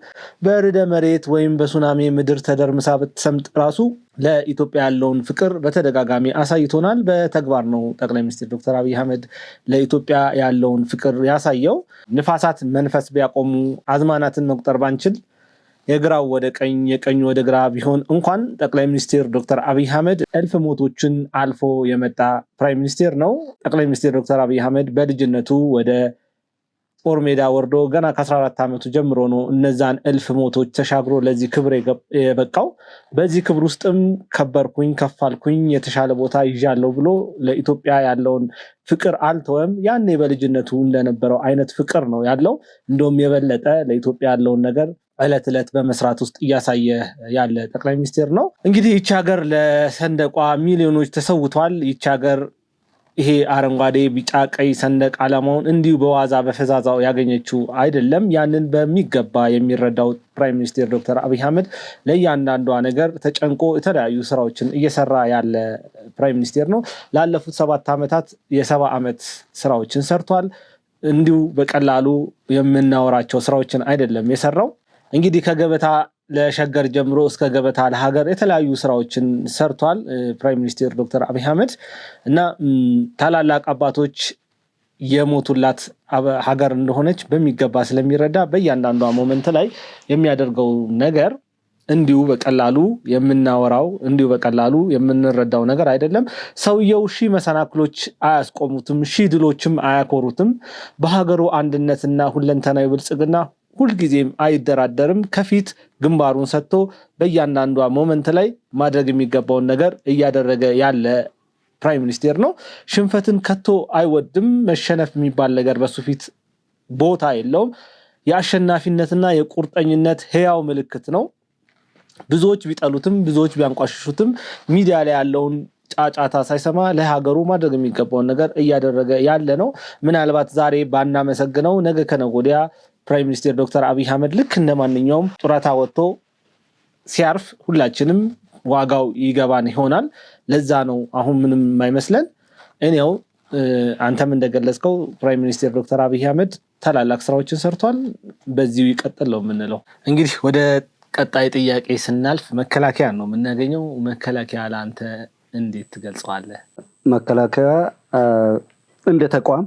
በርዕደ መሬት ወይም በሱናሚ ምድር ተደርምሳ ብትሰምጥ ራሱ ለኢትዮጵያ ያለውን ፍቅር በተደጋጋሚ አሳይቶናል። በተግባር ነው ጠቅላይ ሚኒስትር ዶክተር አብይ አህመድ ለኢትዮጵያ ያለውን ፍቅር ያሳየው። ንፋሳት መንፈስ ቢያቆሙ አዝማናትን መቁጠር ባንችል የግራው ወደ ቀኝ የቀኙ ወደ ግራ ቢሆን እንኳን ጠቅላይ ሚኒስትር ዶክተር አብይ አህመድ እልፍ ሞቶችን አልፎ የመጣ ፕራይም ሚኒስትር ነው። ጠቅላይ ሚኒስትር ዶክተር አብይ አህመድ በልጅነቱ ወደ ጦር ሜዳ ወርዶ ገና ከ14 ዓመቱ ጀምሮ ነው እነዛን እልፍ ሞቶች ተሻግሮ ለዚህ ክብር የበቃው። በዚህ ክብር ውስጥም ከበርኩኝ ከፋልኩኝ የተሻለ ቦታ ይዣለሁ ብሎ ለኢትዮጵያ ያለውን ፍቅር አልተወም። ያኔ በልጅነቱ እንደነበረው አይነት ፍቅር ነው ያለው። እንደውም የበለጠ ለኢትዮጵያ ያለውን ነገር ዕለት ዕለት በመስራት ውስጥ እያሳየ ያለ ጠቅላይ ሚኒስትር ነው። እንግዲህ ይቺ ሀገር ለሰንደቋ ሚሊዮኖች ተሰውቷል። ይቺ ሀገር ይሄ አረንጓዴ ቢጫ ቀይ ሰንደቅ ዓላማውን እንዲሁ በዋዛ በፈዛዛው ያገኘችው አይደለም። ያንን በሚገባ የሚረዳው ፕራይም ሚኒስትር ዶክተር አብይ አህመድ ለእያንዳንዷ ነገር ተጨንቆ የተለያዩ ስራዎችን እየሰራ ያለ ፕራይም ሚኒስትር ነው። ላለፉት 7 ዓመታት የ70 ዓመት ስራዎችን ሰርቷል። እንዲሁ በቀላሉ የምናወራቸው ስራዎችን አይደለም የሰራው። እንግዲህ ከገበታ ለሸገር ጀምሮ እስከ ገበታ ለሀገር የተለያዩ ስራዎችን ሰርቷል ፕራይም ሚኒስትር ዶክተር አብይ አህመድ እና ታላላቅ አባቶች የሞቱላት ሀገር እንደሆነች በሚገባ ስለሚረዳ በእያንዳንዷ ሞመንት ላይ የሚያደርገው ነገር እንዲሁ በቀላሉ የምናወራው እንዲሁ በቀላሉ የምንረዳው ነገር አይደለም። ሰውየው ሺህ መሰናክሎች አያስቆሙትም፣ ሺህ ድሎችም አያኮሩትም። በሀገሩ አንድነትና ሁለንተናዊ ብልጽግና ሁልጊዜም አይደራደርም። ከፊት ግንባሩን ሰጥቶ በእያንዳንዷ ሞመንት ላይ ማድረግ የሚገባውን ነገር እያደረገ ያለ ፕራይም ሚኒስቴር ነው። ሽንፈትን ከቶ አይወድም። መሸነፍ የሚባል ነገር በሱ ፊት ቦታ የለውም። የአሸናፊነትና የቁርጠኝነት ህያው ምልክት ነው። ብዙዎች ቢጠሉትም ብዙዎች ቢያንቋሽሹትም ሚዲያ ላይ ያለውን ጫጫታ ሳይሰማ ለሀገሩ ማድረግ የሚገባውን ነገር እያደረገ ያለ ነው። ምናልባት ዛሬ ባናመሰግነው ነገ ከነገ ወዲያ ፕራይም ሚኒስትር ዶክተር አብይ አህመድ ልክ እንደማንኛውም ጡረታ ወጥቶ ሲያርፍ ሁላችንም ዋጋው ይገባን ይሆናል። ለዛ ነው አሁን ምንም የማይመስለን። እኔው አንተም እንደገለጽከው ፕራይም ሚኒስትር ዶክተር አብይ አህመድ ታላላቅ ስራዎችን ሰርቷል። በዚሁ ይቀጥል ነው የምንለው። እንግዲህ ወደ ቀጣይ ጥያቄ ስናልፍ መከላከያ ነው የምናገኘው። መከላከያ ለአንተ እንዴት ትገልጸዋለህ? መከላከያ እንደ ተቋም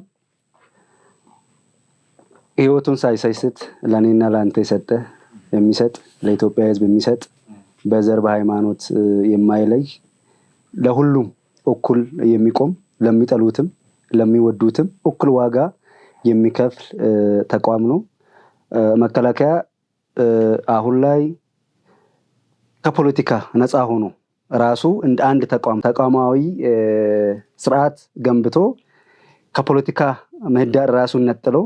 ህይወቱን ሳይሰስት ለእኔና ለአንተ የሚሰጥ ለኢትዮጵያ ህዝብ የሚሰጥ በዘር በሃይማኖት የማይለይ ለሁሉም እኩል የሚቆም ለሚጠሉትም ለሚወዱትም እኩል ዋጋ የሚከፍል ተቋም ነው። መከላከያ አሁን ላይ ከፖለቲካ ነፃ ሆኖ ራሱ እንደ አንድ ተቋማዊ ስርዓት ገንብቶ ከፖለቲካ ምህዳር ራሱን ነጥሎ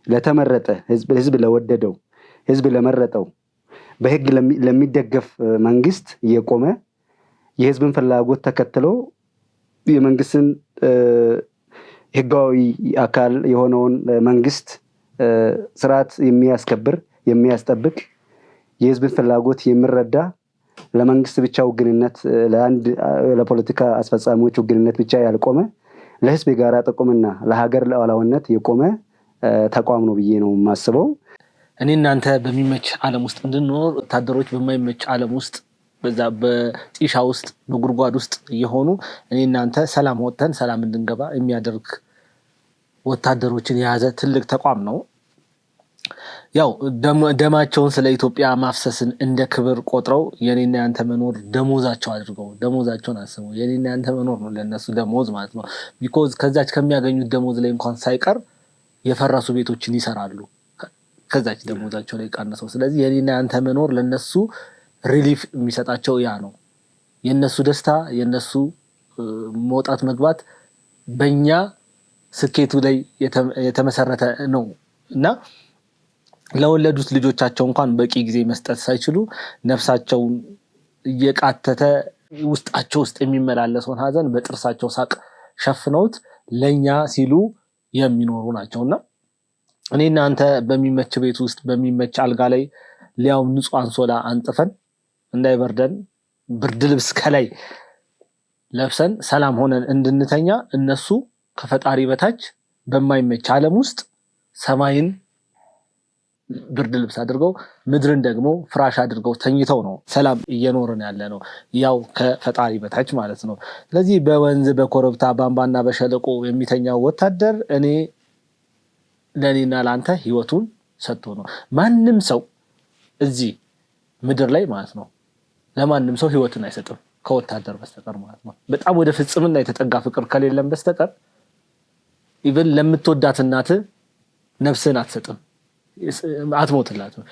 ለተመረጠ ህዝብ ለወደደው ህዝብ ለመረጠው በህግ ለሚደገፍ መንግስት እየቆመ የህዝብን ፍላጎት ተከትሎ የመንግስትን ህጋዊ አካል የሆነውን መንግስት ስርዓት የሚያስከብር የሚያስጠብቅ የህዝብን ፍላጎት የሚረዳ ለመንግስት ብቻ ውግንነት ለፖለቲካ አስፈጻሚዎች ውግንነት ብቻ ያልቆመ ለህዝብ የጋራ ጥቅምና ለሀገር ሉዓላዊነት የቆመ ተቋም ነው ብዬ ነው የማስበው። እኔ እናንተ በሚመች ዓለም ውስጥ እንድንኖር ወታደሮች በማይመች ዓለም ውስጥ በዛ በጢሻ ውስጥ በጉድጓድ ውስጥ የሆኑ እኔ እናንተ ሰላም ወጥተን ሰላም እንድንገባ የሚያደርግ ወታደሮችን የያዘ ትልቅ ተቋም ነው። ያው ደማቸውን ስለ ኢትዮጵያ ማፍሰስን እንደ ክብር ቆጥረው የኔና ያንተ መኖር ደሞዛቸው አድርገው ደሞዛቸውን አስበው የኔና ያንተ መኖር ነው ለነሱ ደሞዝ ማለት ነው። ቢኮዝ ከዛች ከሚያገኙት ደሞዝ ላይ እንኳን ሳይቀር የፈረሱ ቤቶችን ይሰራሉ ከዛች ደሞዛቸው ላይ ቀንሰው። ስለዚህ የኔና ያንተ መኖር ለነሱ ሪሊፍ የሚሰጣቸው ያ ነው። የነሱ ደስታ የነሱ መውጣት መግባት በእኛ ስኬቱ ላይ የተመሰረተ ነው እና ለወለዱት ልጆቻቸው እንኳን በቂ ጊዜ መስጠት ሳይችሉ ነፍሳቸውን እየቃተተ ውስጣቸው ውስጥ የሚመላለሰውን ሀዘን በጥርሳቸው ሳቅ ሸፍነውት ለኛ ሲሉ የሚኖሩ ናቸውና እኔና አንተ በሚመች ቤት ውስጥ በሚመች አልጋ ላይ ሊያው ንጹህ አንሶላ አንጥፈን እንዳይበርደን ብርድ ልብስ ከላይ ለብሰን ሰላም ሆነን እንድንተኛ እነሱ ከፈጣሪ በታች በማይመች ዓለም ውስጥ ሰማይን ብርድ ልብስ አድርገው ምድርን ደግሞ ፍራሽ አድርገው ተኝተው ነው ሰላም እየኖርን ያለ ነው ያው ከፈጣሪ በታች ማለት ነው። ስለዚህ በወንዝ በኮረብታ ባምባና በሸለቆ የሚተኛው ወታደር እኔ ለኔና ላንተ ህይወቱን ሰጥቶ ነው። ማንም ሰው እዚህ ምድር ላይ ማለት ነው ለማንም ሰው ህይወትን አይሰጥም ከወታደር በስተቀር ማለት ነው። በጣም ወደ ፍጽምና የተጠጋ ፍቅር ከሌለም በስተቀር ኢቭን ለምትወዳት እናት ነፍስን አትሰጥም አትሞትላትም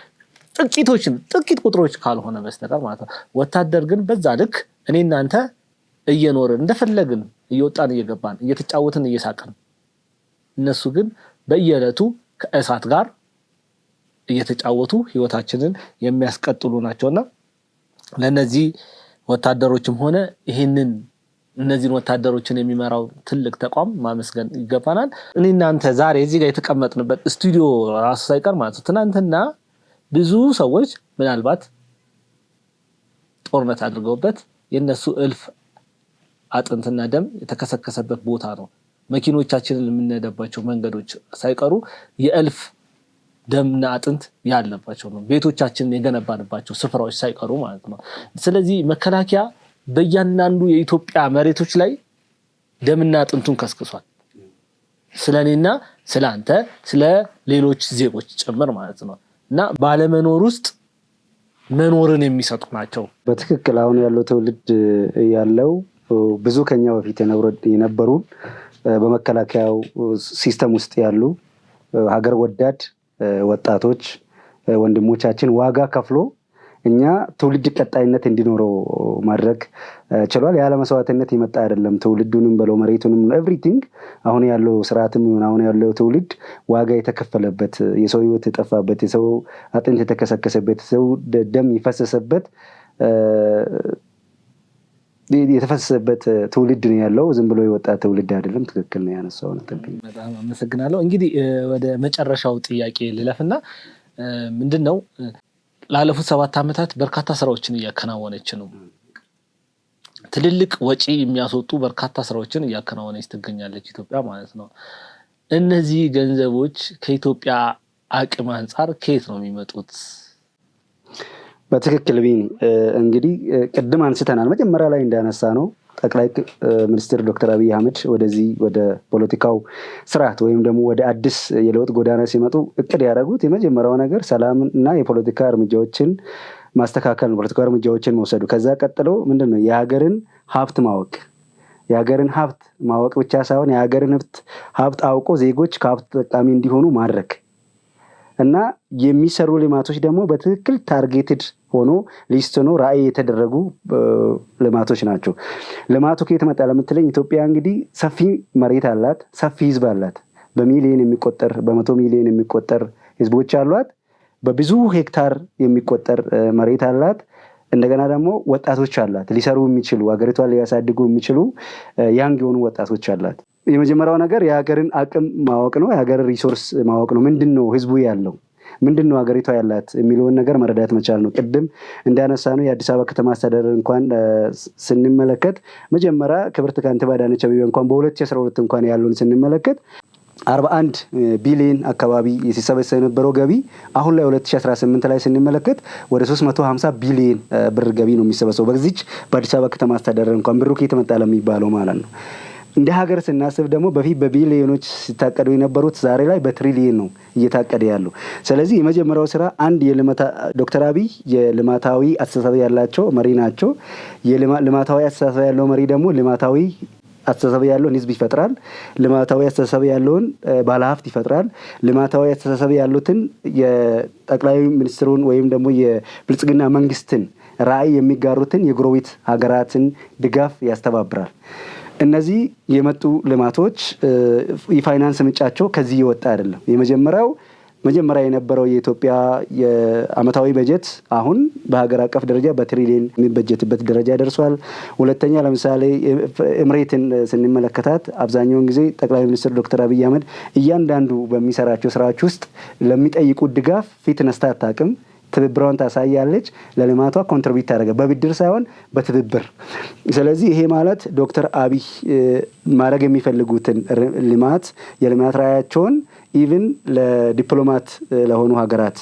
ጥቂት ቁጥሮች ካልሆነ በስተቀር ማለት ነው። ወታደር ግን በዛ ልክ እኔና አንተ እየኖርን እንደፈለግን እየወጣን እየገባን እየተጫወትን እየሳቀን እነሱ ግን በየዕለቱ ከእሳት ጋር እየተጫወቱ ህይወታችንን የሚያስቀጥሉ ናቸውና ለነዚህ ወታደሮችም ሆነ እነዚህን ወታደሮችን የሚመራው ትልቅ ተቋም ማመስገን ይገባናል። እኔና አንተ ዛሬ እዚህ ጋር የተቀመጥንበት ስቱዲዮ ራሱ ሳይቀር ማለት ነው ትናንትና ብዙ ሰዎች ምናልባት ጦርነት አድርገውበት የነሱ እልፍ አጥንትና ደም የተከሰከሰበት ቦታ ነው። መኪኖቻችንን የምንነዳባቸው መንገዶች ሳይቀሩ የእልፍ ደምና አጥንት ያለባቸው ነው። ቤቶቻችንን የገነባንባቸው ስፍራዎች ሳይቀሩ ማለት ነው። ስለዚህ መከላከያ በእያንዳንዱ የኢትዮጵያ መሬቶች ላይ ደምና አጥንቱን ከስክሷል። ስለኔና ስለአንተ ስለ ሌሎች ዜጎች ጭምር ማለት ነው እና ባለመኖር ውስጥ መኖርን የሚሰጡ ናቸው። በትክክል አሁን ያለው ትውልድ ያለው ብዙ ከኛ በፊት የነበሩ በመከላከያው ሲስተም ውስጥ ያሉ ሀገር ወዳድ ወጣቶች ወንድሞቻችን ዋጋ ከፍሎ እኛ ትውልድ ቀጣይነት እንዲኖረው ማድረግ ችሏል። ያለ መስዋዕትነት የመጣ አይደለም። ትውልዱንም በለው መሬቱንም ኤቭሪቲንግ አሁን ያለው ስርዓትም አሁን ያለው ትውልድ ዋጋ የተከፈለበት የሰው ህይወት የጠፋበት የሰው አጥንት የተከሰከሰበት ሰው ደም የተፈሰሰበት ትውልድ ነው ያለው። ዝም ብሎ የወጣ ትውልድ አይደለም። ትክክል ነው ያነሳው ነጥብ። በጣም አመሰግናለሁ። እንግዲህ ወደ መጨረሻው ጥያቄ ልለፍና ምንድነው ላለፉት 7 ዓመታት በርካታ ስራዎችን እያከናወነች ነው። ትልልቅ ወጪ የሚያስወጡ በርካታ ስራዎችን እያከናወነች ትገኛለች ኢትዮጵያ ማለት ነው። እነዚህ ገንዘቦች ከኢትዮጵያ አቅም አንጻር ከየት ነው የሚመጡት? በትክክል ቢኒ እንግዲህ ቅድም አንስተናል መጀመሪያ ላይ እንዳነሳ ነው ጠቅላይ ሚኒስትር ዶክተር አብይ አህመድ ወደዚህ ወደ ፖለቲካው ስርዓት ወይም ደግሞ ወደ አዲስ የለውጥ ጎዳና ሲመጡ እቅድ ያደረጉት የመጀመሪያው ነገር ሰላም እና የፖለቲካ እርምጃዎችን ማስተካከል ነው። ፖለቲካ እርምጃዎችን መውሰዱ። ከዛ ቀጥሎ ምንድነው የሀገርን ሀብት ማወቅ። የሀገርን ሀብት ማወቅ ብቻ ሳይሆን የሀገርን ሀብት አውቆ ዜጎች ከሀብት ተጠቃሚ እንዲሆኑ ማድረግ እና የሚሰሩ ልማቶች ደግሞ በትክክል ታርጌትድ ሆኖ ሊስት ሆኖ ራዕይ የተደረጉ ልማቶች ናቸው። ልማቱ ከየት መጣ ለምትለኝ ኢትዮጵያ እንግዲህ ሰፊ መሬት አላት፣ ሰፊ ህዝብ አላት። በሚሊዮን የሚቆጠር በመቶ ሚሊዮን የሚቆጠር ህዝቦች አሏት። በብዙ ሄክታር የሚቆጠር መሬት አላት። እንደገና ደግሞ ወጣቶች አላት፣ ሊሰሩ የሚችሉ ሀገሪቷን ሊያሳድጉ የሚችሉ ያንግ የሆኑ ወጣቶች አላት። የመጀመሪያው ነገር የሀገርን አቅም ማወቅ ነው። የሀገርን ሪሶርስ ማወቅ ነው። ምንድነው ህዝቡ ያለው፣ ምንድነው ሀገሪቷ ያላት የሚለውን ነገር መረዳት መቻል ነው። ቅድም እንዳነሳ ነው የአዲስ አበባ ከተማ አስተዳደር እንኳን ስንመለከት መጀመሪያ ክብርት ከንቲባ አዳነች አቤቤ እንኳን በ2012 እንኳን ያለውን ስንመለከት 41 ቢሊዮን አካባቢ ሲሰበሰብ የነበረው ገቢ አሁን ላይ 2018 ላይ ስንመለከት ወደ 350 ቢሊዮን ብር ገቢ ነው የሚሰበሰበው በዚች በአዲስ አበባ ከተማ አስተዳደር እንኳን ብሩ ከየት መጣ ለሚባለው ማለት ነው። እንደ ሀገር ስናስብ ደግሞ በፊት በቢሊዮኖች ሲታቀዱ የነበሩት ዛሬ ላይ በትሪሊየን ነው እየታቀደ ያለው። ስለዚህ የመጀመሪያው ስራ አንድ ዶክተር አብይ የልማታዊ አስተሳሰብ ያላቸው መሪ ናቸው። የልማታዊ አስተሳሰብ ያለው መሪ ደግሞ ልማታዊ አስተሳሰብ ያለውን ህዝብ ይፈጥራል። ልማታዊ አስተሳሰብ ያለውን ባለሀብት ይፈጥራል። ልማታዊ አስተሳሰብ ያሉትን የጠቅላይ ሚኒስትሩን ወይም ደግሞ የብልጽግና መንግስትን ራዕይ የሚጋሩትን የጎረቤት ሀገራትን ድጋፍ ያስተባብራል። እነዚህ የመጡ ልማቶች የፋይናንስ ምንጫቸው ከዚህ የወጣ አይደለም። መጀመሪያ የነበረው የኢትዮጵያ የአመታዊ በጀት አሁን በሀገር አቀፍ ደረጃ በትሪሊየን የሚበጀትበት ደረጃ ደርሷል። ሁለተኛ ለምሳሌ ኤምሬትን ስንመለከታት አብዛኛውን ጊዜ ጠቅላይ ሚኒስትር ዶክተር አብይ አህመድ እያንዳንዱ በሚሰራቸው ስራዎች ውስጥ ለሚጠይቁት ድጋፍ ፊት ነስታ አታውቅም። ትብብሯን ታሳያለች። ለልማቷ ኮንትሪቢዩት ታደርጋለች፣ በብድር ሳይሆን በትብብር። ስለዚህ ይሄ ማለት ዶክተር አብይ ማድረግ የሚፈልጉትን ልማት የልማት ራዕያቸውን ኢቭን ለዲፕሎማት ለሆኑ ሀገራት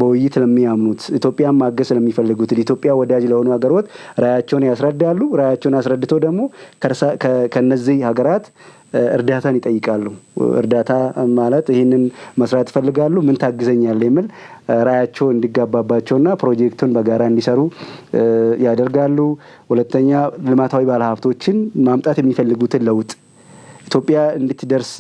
በውይይት ለሚያምኑት ኢትዮጵያን ማገዝ ለሚፈልጉት ኢትዮጵያ ወዳጅ ለሆኑ ሀገሮች ራዕያቸውን ያስረዳሉ። ራዕያቸውን አስረድተው ደግሞ ከነዚህ ሀገራት እርዳታን ይጠይቃሉ። እርዳታ ማለት ይህንን መስራት ይፈልጋሉ፣ ምን ታግዘኛለህ የሚል ራዕያቸው እንዲጋባባቸውና ፕሮጀክቱን በጋራ እንዲሰሩ ያደርጋሉ። ሁለተኛ ልማታዊ ባለሀብቶችን ማምጣት የሚፈልጉትን ለውጥ ኢትዮጵያ እንድትደርስ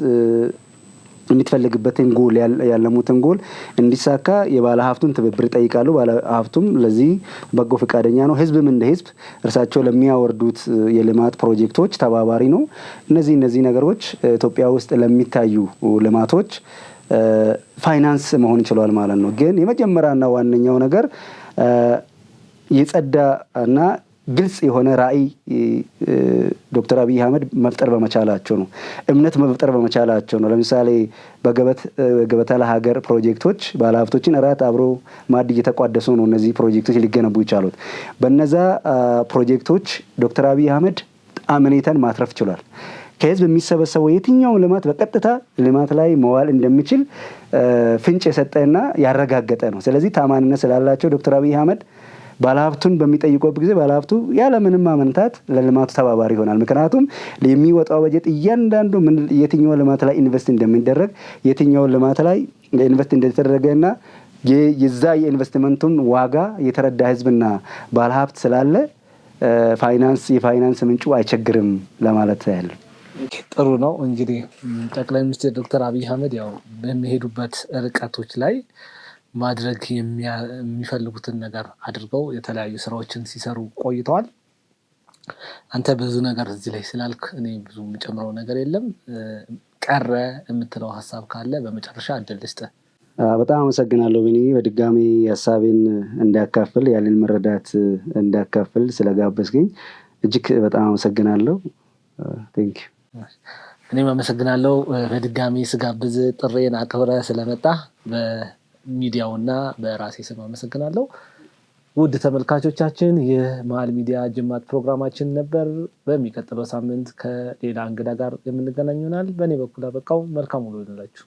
የምትፈልግበትን ጎል ያለሙትን ጎል እንዲሳካ የባለሀብቱን ትብብር ይጠይቃሉ። ባለሀብቱም ለዚህ በጎ ፈቃደኛ ነው። ህዝብም እንደ ህዝብ እርሳቸው ለሚያወርዱት የልማት ፕሮጀክቶች ተባባሪ ነው። እነዚህ ነገሮች ኢትዮጵያ ውስጥ ለሚታዩ ልማቶች ፋይናንስ መሆን ይችላል ማለት ነው። ግን የመጀመሪያና ዋነኛው ነገር የጸዳ እና ግልጽ የሆነ ራዕይ ዶክተር አብይ አህመድ መፍጠር በመቻላቸው ነው። እምነት መፍጠር በመቻላቸው ነው። ለምሳሌ በገበታ ለሀገር ፕሮጀክቶች ባለሀብቶችን እራት አብሮ ማዕድ እየተቋደሱ ነው እነዚህ ፕሮጀክቶች ሊገነቡ ይቻሉት። በነዛ ፕሮጀክቶች ዶክተር አብይ አህመድ አመኔታን ማትረፍ ችሏል። ከህዝብ የሚሰበሰበው የትኛውን ልማት በቀጥታ ልማት ላይ መዋል እንደሚችል ፍንጭ የሰጠና ያረጋገጠ ነው። ስለዚህ ታማኝነት ስላላቸው ዶክተር አብይ አህመድ ባለሀብቱን በሚጠይቁበት ጊዜ ባለሀብቱ ያለምንም ማመንታት ለልማቱ ተባባሪ ይሆናል። ምክንያቱም የሚወጣው በጀት እያንዳንዱ የትኛው ልማት ላይ ኢንቨስት እንደሚደረግ የትኛው ልማት ላይ ኢንቨስት እንደተደረገና የዛ የኢንቨስትመንቱን ዋጋ የተረዳ ህዝብና ባለሀብት ስላለ የፋይናንስ ምንጩ አይቸግርም ለማለት ያለ ጥሩ ነው። እንግዲህ ጠቅላይ ሚኒስትር ዶክተር አብይ አህመድ ያው በሚሄዱበት ርቀቶች ላይ ማድረግ የሚፈልጉትን ነገር አድርገው የተለያዩ ስራዎችን ሲሰሩ ቆይተዋል። አንተ ብዙ ነገር እዚህ ላይ ስላልክ እኔ ብዙ የምጨምረው ነገር የለም። ቀረ የምትለው ሀሳብ ካለ በመጨረሻ እድል ልስጥህ። በጣም አመሰግናለሁ ቢኒ፣ በድጋሚ ሀሳቤን እንዳካፍል ያለን መረዳት እንዳካፍል ስለጋበዝከኝ እጅግ በጣም አመሰግናለሁ። ቴንክ ዩ። እኔም አመሰግናለሁ በድጋሚ ስጋብዝ ጥሬን አክብረህ ስለመጣ በሚዲያውና በራሴ ስም አመሰግናለሁ። ውድ ተመልካቾቻችን ይህ መሀል ሚዲያ ጅማት ፕሮግራማችን ነበር። በሚቀጥለው ሳምንት ከሌላ እንግዳ ጋር የምንገናኝ ይሆናል። በእኔ በኩል አበቃው። መልካም ውሎ ይሁንላችሁ።